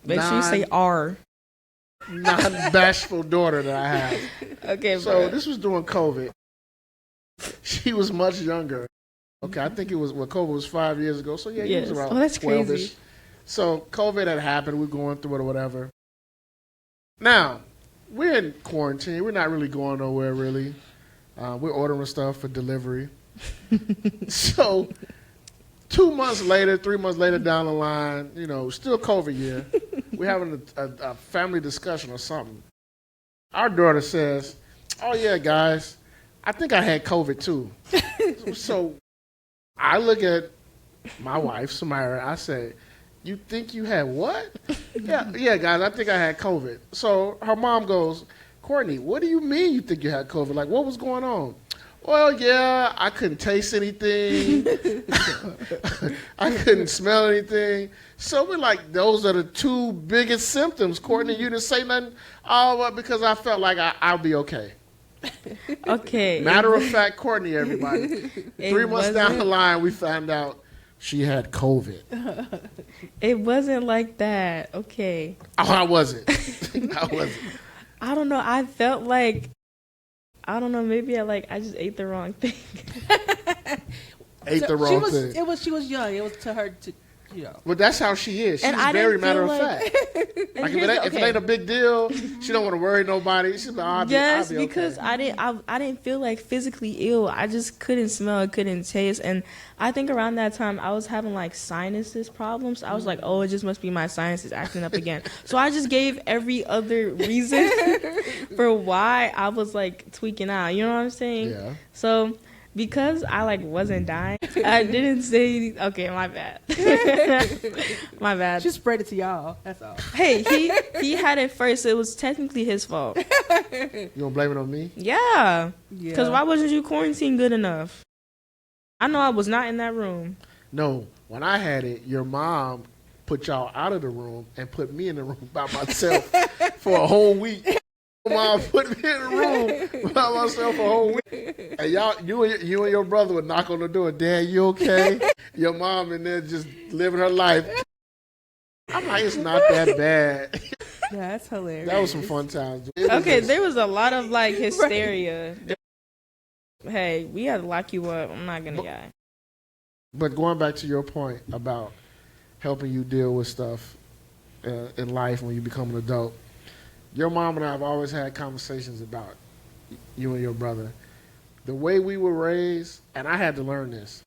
Make sure you say R. non-bashful daughter that I have. Okay, So bro. this was during COVID. She was much younger. Okay, I think COVID was 5 years ago. So yeah, Yes. he was around That's 12-ish. crazy. So COVID had happened. We're going through it or whatever. Now, we're in quarantine. We're not really going nowhere, really. We're ordering stuff for delivery. So 2 months later, 3 months later down the line, still COVID year, we're having a family discussion or something. Our daughter says, oh, yeah, guys, I think I had COVID too. So I look at my wife, Samira, I say, you think you had what? Yeah, guys, I think I had COVID. So her mom goes, Courtney, what do you mean you think you had COVID? Like, what was going on? Well, yeah, I couldn't taste anything. I couldn't smell anything. So we're like, those are the two biggest symptoms. Courtney, you didn't say nothing? Oh, well, because I felt like I'll be okay. Okay. Matter of fact, Courtney, everybody. 3 months down the line, we found out she had COVID. It wasn't like that. Okay. Oh, I wasn't. I wasn't. I don't know. I felt like, I don't know, maybe I just ate the wrong thing. Ate the wrong thing. She was young. It was to her to, But that's how she is. She's And I very didn't matter feel of like- fact. Like if it ain't a big deal, she don't want to worry nobody. She's like, I'll Yes, be okay. because I didn't feel like physically ill. I just couldn't smell, couldn't taste, and I think around that time I was having like sinuses problems. I was like, oh, it just must be my sinuses acting up again. So I just gave every other reason for why I was like tweaking out. You know what I'm saying? Yeah. So because I like wasn't dying, I didn't say. Okay, my bad. My bad. she spread it to y'all. That's all. Hey, he had it first. So it was technically his fault. You gonna blame it on me? Yeah. Because why wasn't you quarantined good enough? I know I was not in that room. No. when I had it, your mom put y'all out of the room and put me in the room by myself for a whole week. Mom put me in the room by myself for a whole week. And you and your brother would knock on the door. Dad, you okay? Your mom in there just living her life. I'm like, it's not that bad. Yeah, that's hilarious. That was some fun times. Okay, there was a lot of like hysteria. Right. Hey, we had to lock you up. I'm not gonna lie. But going back to your point about helping you deal with stuff in life when you become an adult, your mom and I have always had conversations about you and your brother. The way we were raised, and I had to learn this,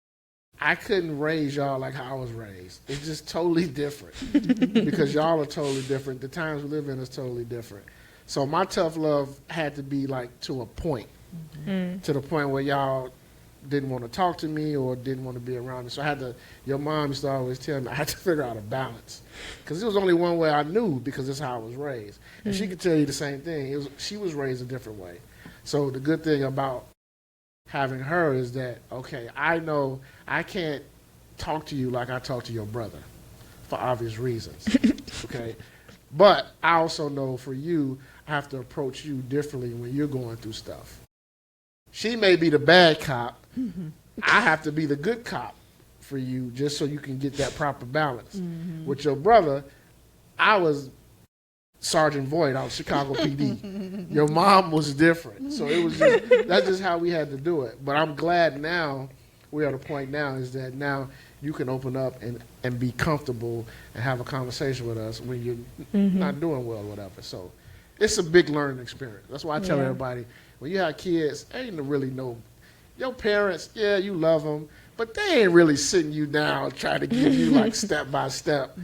I couldn't raise y'all like how I was raised. It's just totally different because y'all are totally different. The times we live in is totally different. So my tough love had to be like to a point, to the point where y'all didn't want to talk to me or didn't want to be around me. So your mom used to always tell me I had to figure out a balance because it was only one way I knew because it's how I was raised. And she could tell you the same thing. She was raised a different way. So the good thing about having her is that, okay, I know I can't talk to you like I talk to your brother for obvious reasons, okay? But I also know for you, I have to approach you differently when you're going through stuff. She may be the bad cop. I have to be the good cop for you just so you can get that proper balance. With your brother, I was Sergeant Voight out of Chicago PD. Your mom was different. So that's just how we had to do it. But I'm glad now, we're at a point now, is that now you can open up and be comfortable and have a conversation with us when you're not doing well or whatever. So it's a big learning experience. That's why I tell everybody, when you have kids, ain't really no, your parents, yeah, you love them, but they ain't really sitting you down trying to give you like step by step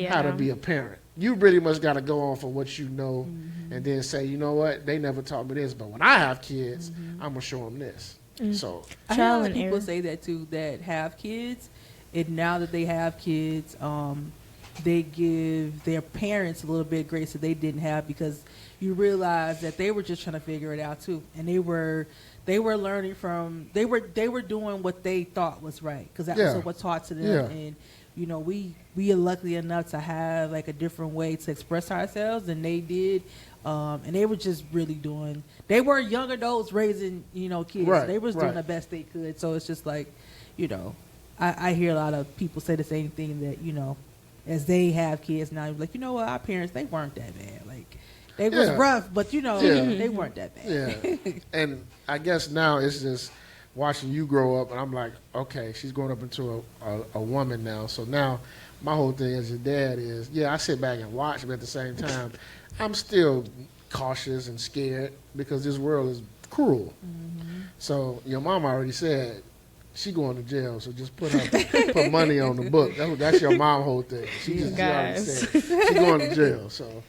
how to be a parent. You pretty much got to go on for what you know and then say, you know what, they never taught me this, but when I have kids, I'm going to show them this. So I hear a lot of people say that too, that have kids, and now that they have kids, they give their parents a little bit of grace that they didn't have because you realize that they were just trying to figure it out too, and they were learning from they were doing what they thought was right because that was what taught to them. And you know, we are lucky enough to have like a different way to express ourselves than they did, and they were just really they were young adults raising, you know, kids. Right, they was doing the best they could. So it's just like, you know, I hear a lot of people say the same thing, that, you know, as they have kids now, like, you know what, our parents, they weren't that bad. Like, they was rough, but, you know, they weren't that bad. Yeah. And I guess now it's just watching you grow up, and I'm like, okay, she's growing up into a woman now. So now my whole thing as your dad is, I sit back and watch, but at the same time, I'm still cautious and scared because this world is cruel. So your mom already said she going to jail, so just put money on the book. That's your mom whole thing. She already said she going to jail. So,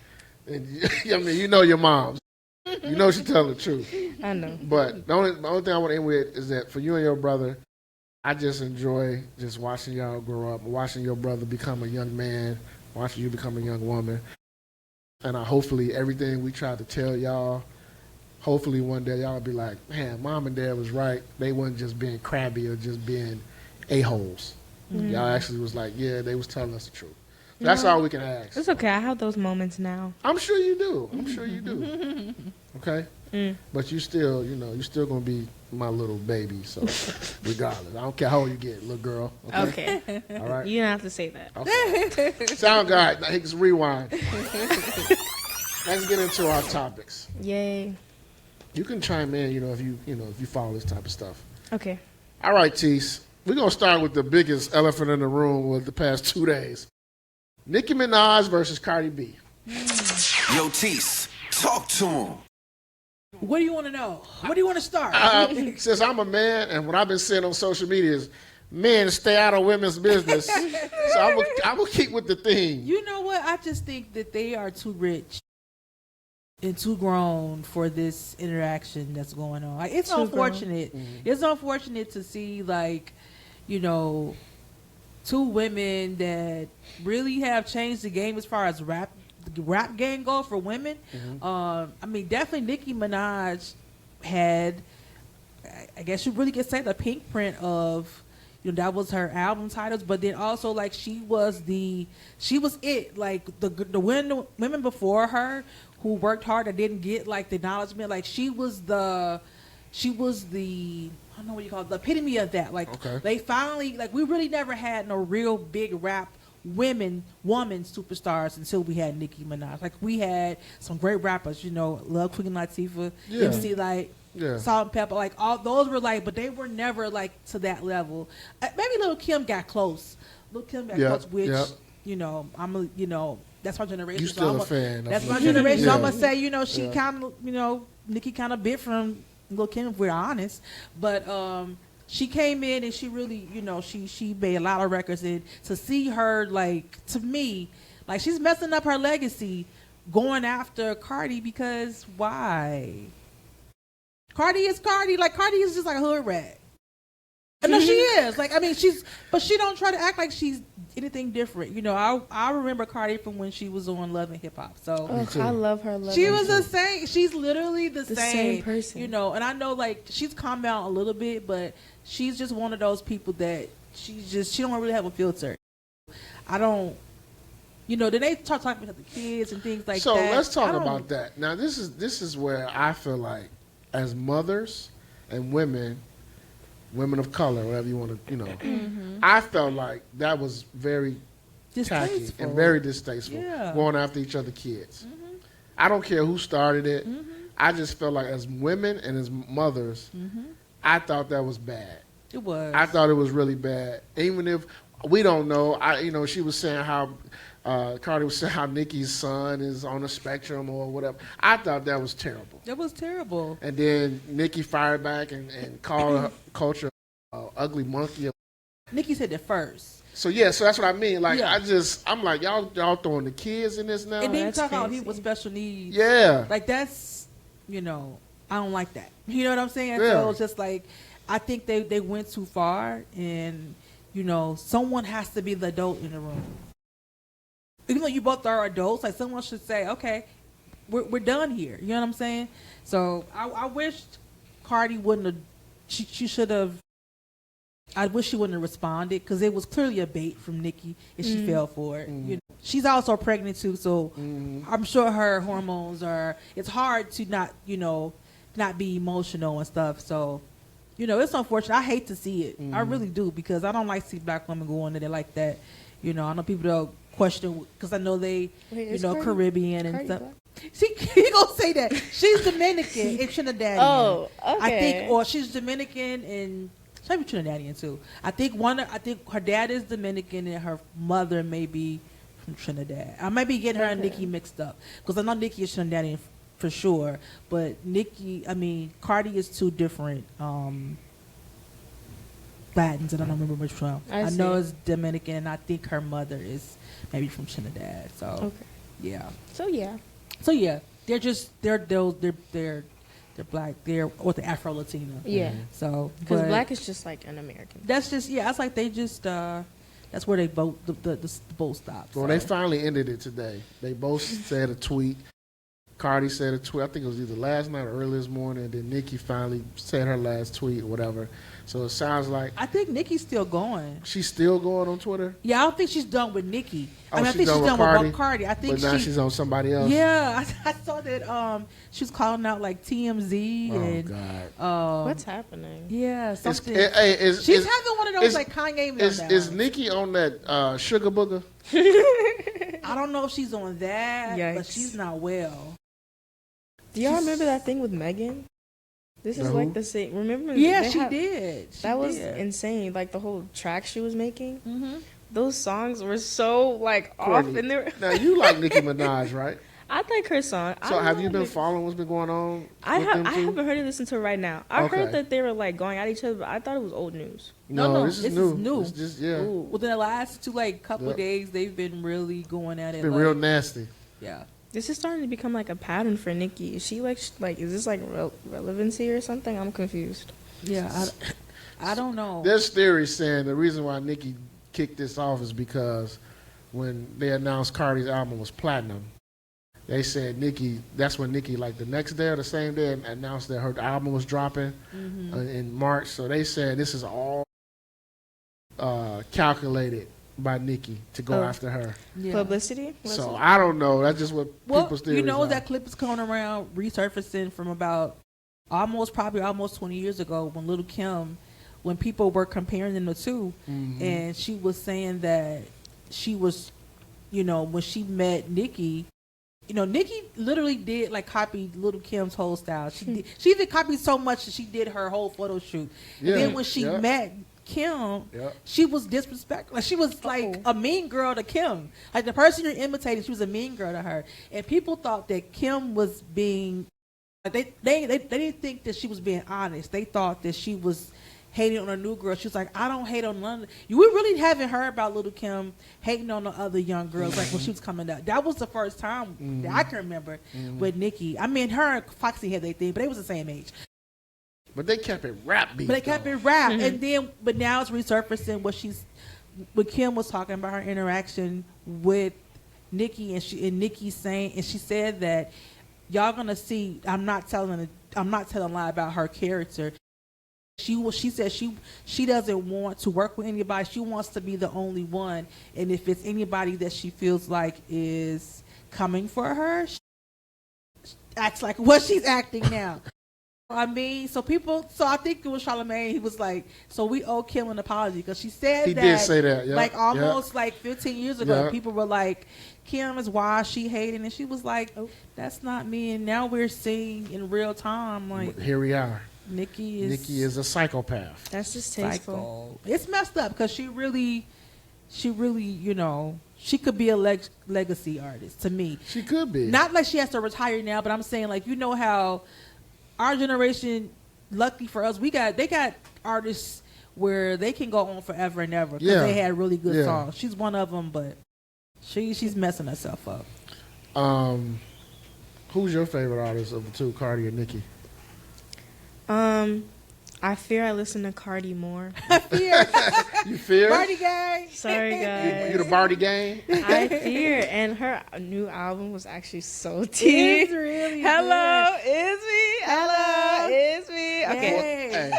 and, I mean, you know your mom. You know she tell the truth. I know. But the only thing I want to end with is that for you and your brother, I just enjoy just watching y'all grow up, watching your brother become a young man, watching you become a young woman. And hopefully everything we tried to tell y'all, hopefully one day y'all will be like, man, mom and dad was right. They wasn't just being crabby or just being a-holes. Y'all actually was like, yeah, they was telling us the truth. So that's all we can ask. It's okay. I have those moments now. I'm sure you do. Okay? But you still, you know, you're still going to be my little baby. So regardless, I don't care how old you get, little girl. Okay. All right? You don't have to say that. Okay. Sound guy. Now, let's rewind. Let's get into our topics. Yay. You can chime in, if you follow this type of stuff. Okay. All right, Tease. We're going to start with the biggest elephant in the room with the past 2 days. Nicki Minaj versus Cardi B. Yo, Tease, talk to him. What do you want to know? What do you want to start? Since I'm a man, and what I've been saying on social media is, men stay out of women's business. So I'm going to keep with the theme. You know what? I just think that they are too rich and too grown for this interaction that's going on. Like, it's unfortunate. It's unfortunate to see, like, you know, two women that really have changed the game as far as rap game goes for women. I mean, definitely Nicki Minaj had, I guess you really could say, the pink print of, that was her album titles. But then also like she was it. Like the women before her who worked hard that didn't get like the acknowledgement. Like she was the I don't know what you call it, the epitome of that. Like they finally like we really never had no real big rap woman superstars until we had Nicki Minaj. Like we had some great rappers, Love Queen Latifah, MC Light, Salt and Pepper, like all those were like, but they were never like to that level. Maybe Lil' Kim got close. Lil' Kim got close, which that's my generation. You still a fan? That's my generation. So I'm gonna say, she kind of, Nicki kind of bit from Lil' Kim if we're honest, but she came in and she really, she made a lot of records. And to see her, like, to me, like, she's messing up her legacy going after Cardi because why? Cardi is Cardi. Like, Cardi is just like a hood rat. No, she is. Like, I mean, but she don't try to act like she's anything different. I remember Cardi from when she was on Love and Hip Hop. So I love her. She was the same. She's literally the same person. And I know like she's calmed down a little bit, but she's just one of those people that she don't really have a filter. I don't. Then they talk about the kids and things like that. So let's talk about that. Now this is where I feel like as mothers and women of color, whatever you want to, I felt like that was very tacky and very distasteful, going after each other kids. I don't care who started it. I just felt like as women and as mothers, I thought that was bad. It was. I thought it was really bad. Even if we don't know, she was saying how Cardi was saying how Nicki's son is on the spectrum or whatever. I thought that was terrible. That was terrible. And then Nicki fired back and called her culture ugly monkey. Nicki said it first. So so that's what I mean. Like I'm like y'all throwing the kids in this now. And then talk about people with special needs. Yeah. Like that's I don't like that. You know what I'm saying? Yeah. So it's just like I think they went too far, and someone has to be the adult in the room. Even though you both are adults, like someone should say, okay, we're done here. You know what I'm saying? So I wished Cardi wouldn't have. She should have. I wish she wouldn't have responded because it was clearly a bait from Nicki, and she fell for it. She's also pregnant too, so I'm sure her hormones are. It's hard to not be emotional and stuff. So it's unfortunate. I hate to see it. I really do because I don't like to see black women go into there like that. I know people don't question because I know they Cardi, Caribbean and Cardi stuff. Black? See, he gonna say that she's Dominican and Trinidadian. Oh, okay. I think, or she's Dominican and. Maybe Trinidadian too. I think her dad is Dominican and her mother may be from Trinidad. I might be getting her and Nicki mixed up because I know Nicki is Trinidadian for sure, but Cardi is two different Latins, and I don't remember which one. I know it's Dominican, and I think her mother is maybe from Trinidad. So they're black. They're or the Afro Latina. Yeah. So because black is just like an American. That's just it's like they just that's where they both the boat stopped. Well, they finally ended it today. They both said a tweet. Cardi said a tweet. I think it was either last night or early this morning. And then Nicki finally said her last tweet or whatever. So it sounds like I think Nicki's still going. She's still going on Twitter? Yeah, I don't think she's done with Nicki. Oh, I think she's done with Cardi. I think but now she's on somebody else. Yeah, I saw that she was calling out like TMZ and God. What's happening? Yeah, something. She's having one of those like Kanye. Is Nicki on that Sugar Booger? I don't know if she's on that, but she's not well. Do y'all remember that thing with Megan? This is like the same. Remember? Yeah, she did. That was insane. Like the whole track she was making. Mm-hmm. Those songs were so like Courtney, off, and they were. Now you like Nicki Minaj, right? I like her song. So have you been following what's been going on? I haven't heard of this until right now. I heard that they were like going at each other, but I thought it was old news. No, this is new. It's just within the last couple of days, they've been really going at it. It's been real nasty. Yeah. This is starting to become like a pattern for Nicki. Is she like is this like relevancy or something? I'm confused. Yeah, I don't know. There's theories saying the reason why Nicki kicked this off is because when they announced Cardi's album was platinum, they said that's when Nicki like the next day or the same day announced that her album was dropping in March. So they said this is all calculated by Nicki to go after her. Yeah. Publicity. So I don't know. That's just what people's theories you know are. that clip is coming around, resurfacing from about almost 20 years ago when Little Kim, when people were comparing them the two, and she was saying that she was, when she met Nicki, Nicki literally did like copy Little Kim's whole style. She even copied so much that she did her whole photo shoot. Yeah. And then when she met Kim, she was disrespectful. Like, she was like a mean girl to Kim. Like, the person you're imitating, she was a mean girl to her. And people thought that Kim was being, like, they didn't think that she was being honest. They thought that she was hating on a new girl. She was like, I don't hate on none. We really haven't heard about Little Kim hating on the other young girls like when she was coming up. That was the first time that I can remember with Nicki. I mean, her and Foxy had their thing, but they was the same age. But they kept it rap beat. But they kept it rap, and then now it's resurfacing what Kim was talking about, her interaction with Nicki, and Nicki saying, and she said that y'all gonna see. I'm not telling a lie about her character. She said she doesn't want to work with anybody. She wants to be the only one, and if it's anybody that she feels like is coming for her, she acts like what she's acting now. I mean, so I think it was Charlamagne. He was like, so we owe Kim an apology because she said he that. He did say that, like almost like 15 years ago. People were like, Kim is why she hating, and she was like, that's not me. And now we're seeing in real time, like, here we are. Nicki is a psychopath. That's just tasteful. It's messed up because she really, she could be a legacy artist to me. She could be. Not like she has to retire now, but I'm saying, like, how our generation, lucky for us, they got artists where they can go on forever and ever because they had really good songs. She's one of them, but she's messing herself up. Who's your favorite artist of the two, Cardi or Nicki? I fear I listen to Cardi more. You fear? Barty gang. Sorry, guys. You the Barty gang? I fear, and her new album was actually so It's deep. really Hello, good. it's me. Hello, it's me. Okay,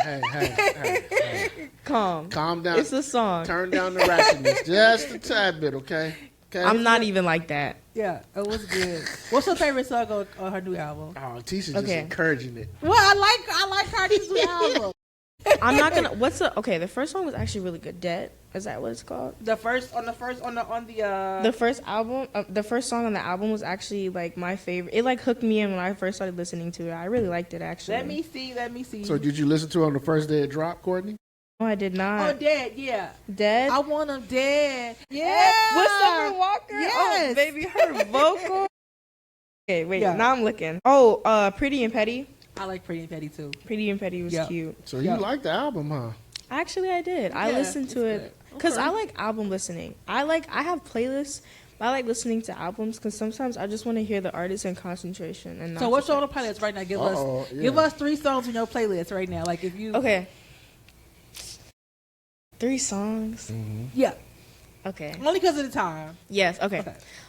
Hey. calm down. It's a song. Turn down the ratchetness just a tad bit, okay? I'm not even like that. Yeah, it was good. What's your favorite song on her new album? Oh, Tisha's just encouraging it. Well, I like Cardi's new album. I'm not gonna. The first song was actually really good. Dead, is that what it's called? The first song on the album was actually like my favorite. It like hooked me in when I first started listening to it. I really liked it actually. Let me see. So did you listen to it on the first day it dropped, Courtney? No, I did not. Oh, Dead, yeah. Dead? I want him dead. Yeah. With Summer Walker? Yes. Oh, baby, her vocal. Okay, wait, now I'm looking. Pretty and Petty. I like Pretty and Petty too. Pretty and Petty was cute. So you like the album, huh? Actually, I did. I listened to it because I like album listening. I have playlists. I like listening to albums because sometimes I just want to hear the artist in concentration. And so what's on the playlist right now? Give us 3 songs on your playlist right now. Like if you 3 songs. Mm-hmm. Yeah. Okay. Only because of the time. Yes. Okay.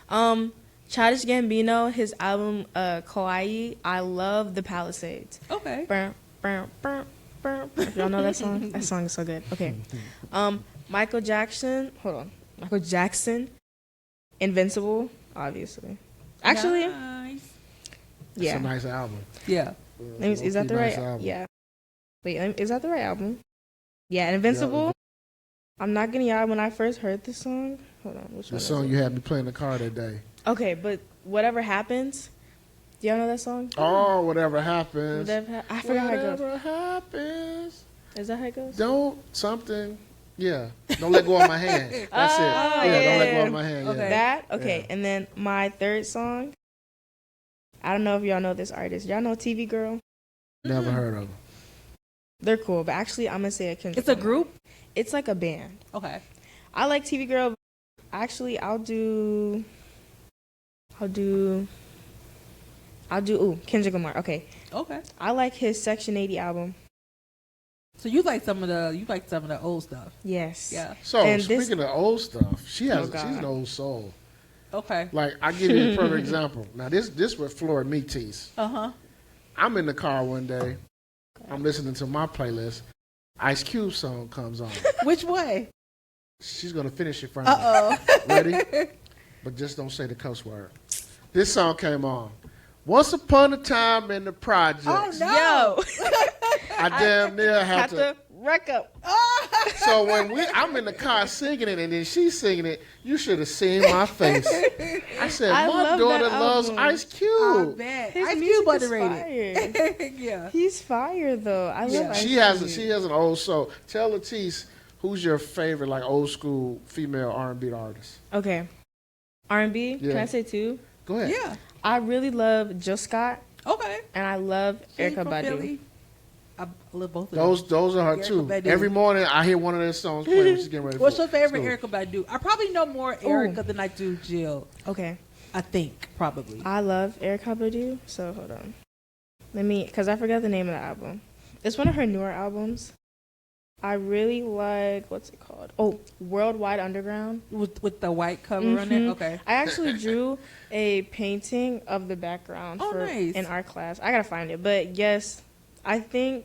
Childish Gambino, his album Kawaii. I love the Palisades. Okay. If y'all know that song, that song is so good. Okay. Michael Jackson. Hold on. Michael Jackson. Invincible, obviously. Actually, nice. Yeah. It's a nice album. Yeah. Is that the right? Album. Yeah. Wait, is that the right album? Yeah, and Invincible. Yeah. I'm not gonna lie. When I first heard this song, hold on. Which the song you had me playing in the car that day. Okay, but Whatever Happens. Do y'all know that song? Oh, Whatever Happens. I forgot how it goes. Whatever happens. Is that how it goes? Don't let go of my hand. That's it. Don't let go of my hand. Okay. Yeah. That? Okay. Yeah. And then my third song, I don't know if y'all know this artist. Y'all know TV Girl? Never heard of them. They're cool, but actually I'm going to say it's a group? It's like a band. Okay. I like TV Girl. Actually, I'll do Kendrick Lamar. Okay. I like his Section 80 album. So you like some of the old stuff? Yes. Yeah. So speaking of old stuff, she's an old soul. Okay. Like I give you a perfect example. Now this would floor me, Tease. I'm in the car one day. I'm listening to my playlist. Ice Cube song comes on. Which way? She's gonna finish it for me. Ready? But just don't say the cuss word. This song came on. Once upon a time in the projects. Oh no! Yo, I damn near had have to. to wreck up. So when I'm in the car singing it and then she's singing it, you should have seen my face. I said, I my love daughter that loves album. Ice I Cube. bet. His Ice music Cube is underrated. fire. Yeah. He's fire though. I love. Yeah. Ice She has Cube. an old soul. Tell Latisse, who's your favorite like old school female R&B artist? Okay, R&B. Yeah. Can I say two? Go ahead. Yeah. I really love Jill Scott Okay. and I love She Erykah from Badu. Philly. I love both of Those are her Erykah two. Badu. Every morning I hear one of their songs playing when she's getting ready. What's for your favorite school. Erykah Badu? I probably know more Erykah than I do Jill. Okay, I think probably. I love Erykah Badu. So hold on, because I forgot the name of the album. It's one of her newer albums. I really like, what's it called? Oh, Worldwide Underground. With the white cover on it. Mhm. Okay. I actually drew a painting of the background Oh, for nice. in art class. I gotta find it, but yes, I think.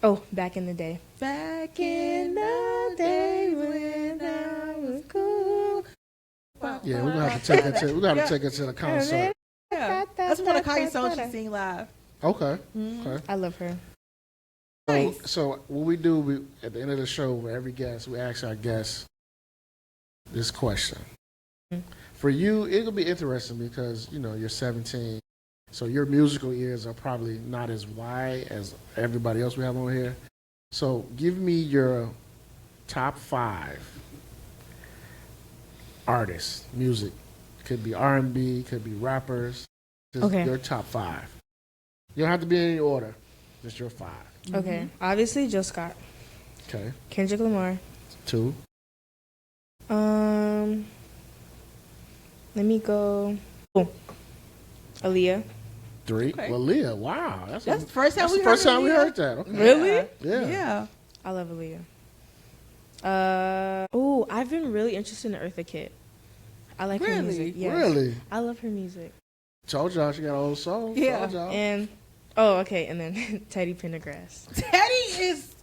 Oh, Back in the Day. Back in the day when I was cool. Yeah, we're gonna have to take her to. We gotta take her to the concert. Yeah. That's one of Kai's songs she sing live. Okay. Mhm. Okay. I love her. Nice. So what we do at the end of the show, with every guest, we ask our guests this question. For you, it'll be interesting because you're 17, so your musical ears are probably not as wide as everybody else we have on here. So give me your top 5 artists, music. Could be R&B, could be rappers. Just Okay. your top 5. You don't have to be in any order. Just your 5. Okay, obviously Jill Scott, Okay. Kendrick Lamar. 2. Let me go. Oh, Aaliyah. 3. Okay. Well, Leah, wow. That's the first time That's we the first heard time we Aaliyah. heard that. Okay. Really? Yeah. Yeah. I love Aaliyah. I've been really interested in Eartha Kitt. I like her Really? music. Yes. Really? I love her music. Told y'all she got old soul. Yeah. Told y'all. And and then Teddy Pendergrass. Teddy is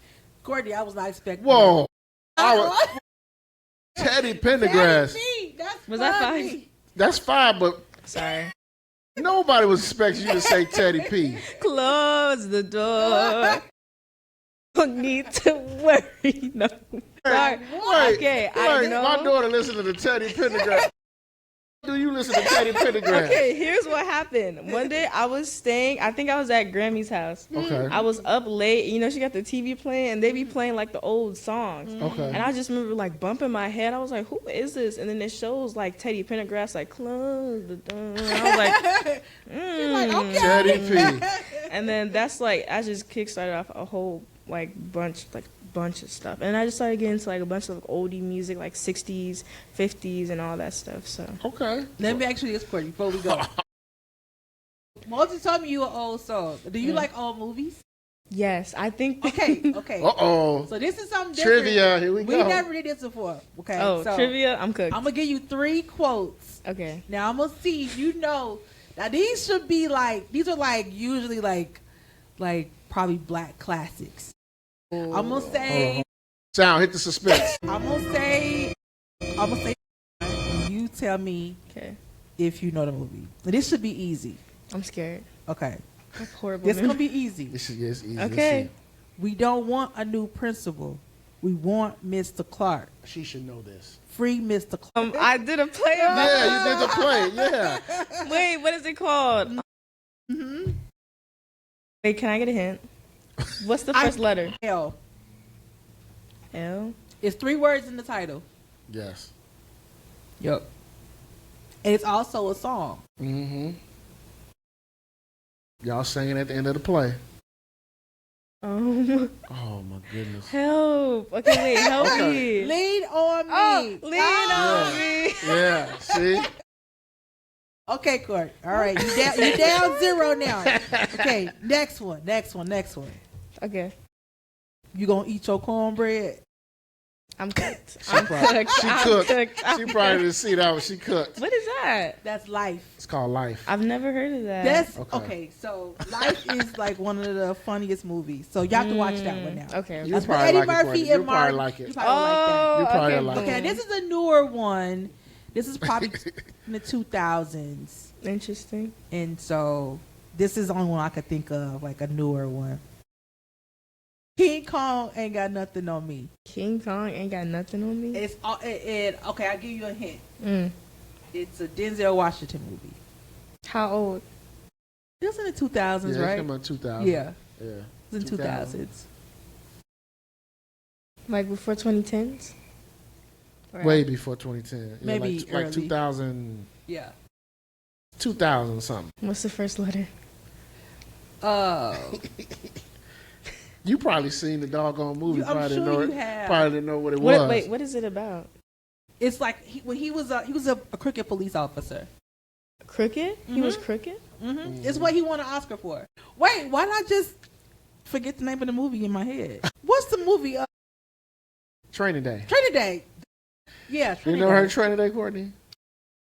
Courtney. I was not expecting. Whoa. that. Teddy Pendergrass. Teddy, that's Was that funny. 5? That's 5, but Sorry. nobody was expecting you to say Teddy P. Close the door. Don't need to worry. No. Sorry. Wait, Okay, I wait, know. my daughter listened to Teddy Pendergrass. Do you listen to Teddy Pendergrass? Okay, here's what happened. One day I think I was at Grammy's house. Okay. I was up late. She got the TV playing, and they be playing like the old songs. Okay. And I just remember like bumping my head. I was like, "Who is this?" And then it shows like Teddy Pendergrass, like close the door. And I was like, You're like, okay. Teddy P. And then that's like I just kickstarted off a whole bunch of stuff, and I just started getting into like a bunch of oldie music, like 60s, 50s, and all that stuff. So Okay. Let me ask you this, Courtney, before we go. Moses told me you an old soul. Do you like old movies? yes, I think. Okay. Uh-oh. So this is something different. Trivia. Here we go. We never did this before. Okay. Oh, so trivia! I'm cooked. I'm gonna give you 3 quotes. Okay. Now I'm gonna see if you know. Now these should be these are usually probably black classics. I'm gonna say. Sound, hit the suspense. I'm gonna say. You tell me Okay. if you know the movie. Now, this should be easy. I'm scared. Okay. I have horrible. This gonna memory. be easy. This is yes, easy. Okay. We don't want a new principal. We want Mr. Clark. She should know this. Free Mr. Clark. I did a play about Yeah, you did the play. Yeah. Wait, what is it called? Mm-hmm. Wait, can I get a hint? What's the first letter? L. L. It's 3 words in the title. Yes. Yep. And it's also a song. Mm-hmm. Y'all singing at the end of the play. Oh my goodness. help! Okay, wait, help me. Lean on me. Oh, lean on me. Yeah, see? Okay, Court. All right, you down 0 now. Okay, next one. Okay. You gonna eat your cornbread? I'm cooked. She cooked. She probably didn't see that one. She cooked. What is that? That's Life. It's called Life. I've never heard of that. That's Okay. okay. So Life is like one of the funniest movies. So you have to watch that one now. Okay. You That's with probably Eddie like it, Murphy Courtney. and You probably Martin. like it. You probably like that. You probably okay. like Okay, it. this is a newer one. This is probably in the 2000s, Interesting. and so this is the only one I could think of, like a newer one. King Kong ain't got nothing on me. King Kong ain't got nothing on me. It's okay. I'll give you a hint. Mm. It's a Denzel Washington movie. How old? It was in the 2000s, Yeah, right? it came out in 2000. Yeah, Yeah. it was in 2000s. Like before 2010s? Or Way before 2010. Yeah, Maybe like early. 2000, Yeah. 2000 something. What's the first letter? You probably seen the doggone movie. I'm Probably sure didn't know you it. have. Probably didn't know what it was. Wait, what is it about? It's like when he was a crooked police officer. Crooked? He was crooked? It's what he won an Oscar for. Wait, why not just forget the name of the movie in my head? What's the movie? Training Day. Training Day. Yeah, You Training never Day. heard of Training Day, Courtney?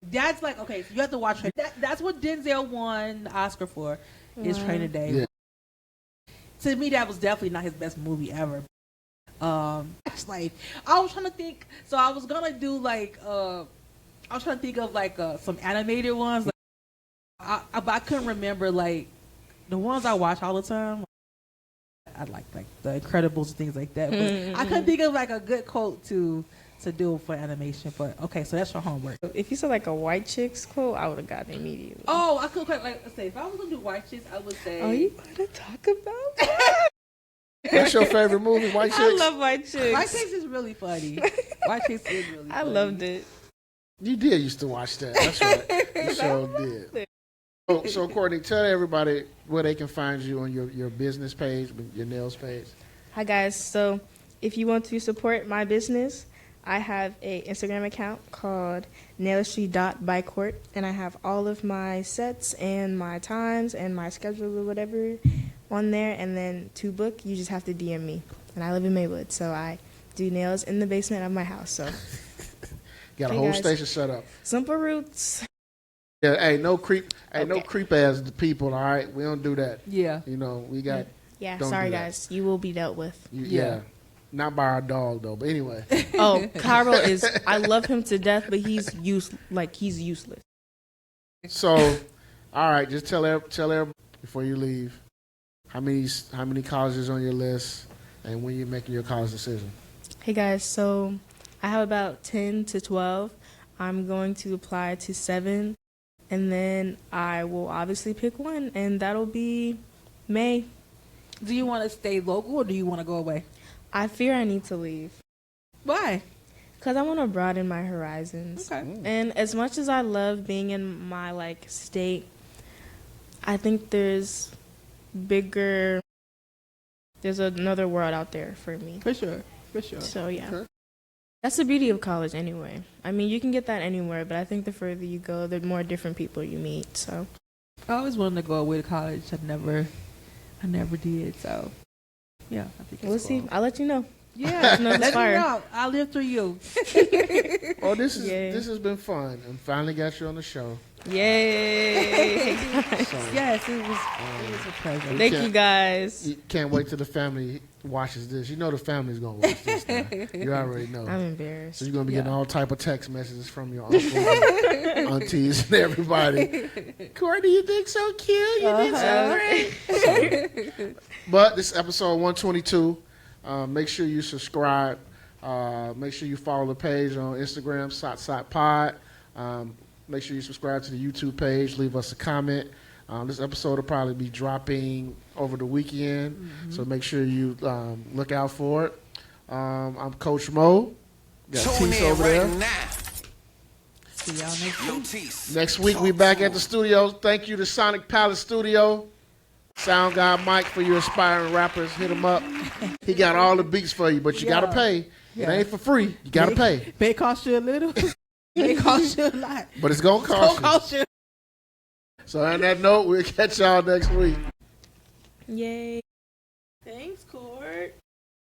That's like, okay, so you have to watch it. That's what Denzel won the Oscar for, is Training Day. Yeah. To me, that was definitely not his best movie ever. It's like, I was trying to think, so I was gonna do like, I was trying to think of like some animated ones, like, but I couldn't remember like the ones I watch all the time. I like The Incredibles and things like that. But I couldn't think of like a good quote to do for animation. But okay, so that's your homework. If you said like a white chick's quote, I would have gotten it immediately. Oh, I could like say if I was gonna do White Chicks, I would say. Oh, you want to talk about that? What's your favorite movie, White Chicks? I love white chicks. White Chicks is really funny. White Chicks is really funny. I loved it. You did used to watch that. That's right. You sure did. So, Courtney, tell everybody where they can find you on your business page, your nails page. Hi guys. So if you want to support my business, I have a Instagram account called nailistry.byCort, and I have all of my sets and my times and my schedule or whatever on there. And then to book, you just have to DM me. And I live in Maywood, so I do nails in the basement of my house. So Got a Hey, whole guys. station set up. simple roots. Yeah, hey, no creep Okay. ass people, all right? We don't do that. Yeah. You know, we got Yeah, Don't sorry do that. guys, you will be dealt with. yeah. Not by our dog though, but anyway. Oh, Cairo is. I love him to death, but he's useless. So, all right, just tell everybody before you leave how many colleges on your list and when you're making your college decision. Hey guys, so I have about 10 to 12. I'm going to apply to 7, and then I will obviously pick one, and that'll be May. Do you want to stay local or do you want to go away? I fear I need to leave Why? because I want to broaden my horizons. Okay. And as much as I love being in my state, I think there's another world out there for me. For sure. So yeah. Okay. That's the beauty of college anyway. I mean, you can get that anywhere, but I think the further you go, the more different people you meet. So I always wanted to go away to college. I never did. So yeah, I think we'll it's see. cool. I'll let you know. Yeah, No, it's let me fire. know. I'll live through you. Oh, this Yay. has been fun. And finally got you on the show. Yay! So, Yes, it was a pleasure. Thank you guys. you can't wait till the family watches this. You know the family's gonna watch this now. You already know. I'm embarrassed. So you're gonna be getting all type of text messages from your uncles, and aunties, and everybody. Courtney, you think so cute? You think so great? But this is episode 122. Make sure you subscribe. Make sure you follow the page on Instagram, SOTSOTPOD. Make sure you subscribe to the YouTube page. Leave us a comment. This episode will probably be dropping over the weekend, so make sure you look out for it. I'm Coach Mo. Got Tune Teese in over right there. now. See y'all next Yo, week. Teese. Next week we back at the studio. Thank you to Sonic Palace Studio. Sound guy Mike for your aspiring rappers. Hit him up. He got all the beats for you, but you gotta pay. Yeah. It ain't for free. You gotta pay. May cost you a little. May cost you a lot. But it's gonna Don't cost you. cost you. So on that note, we'll catch y'all next week. Yay! Thanks, Cort.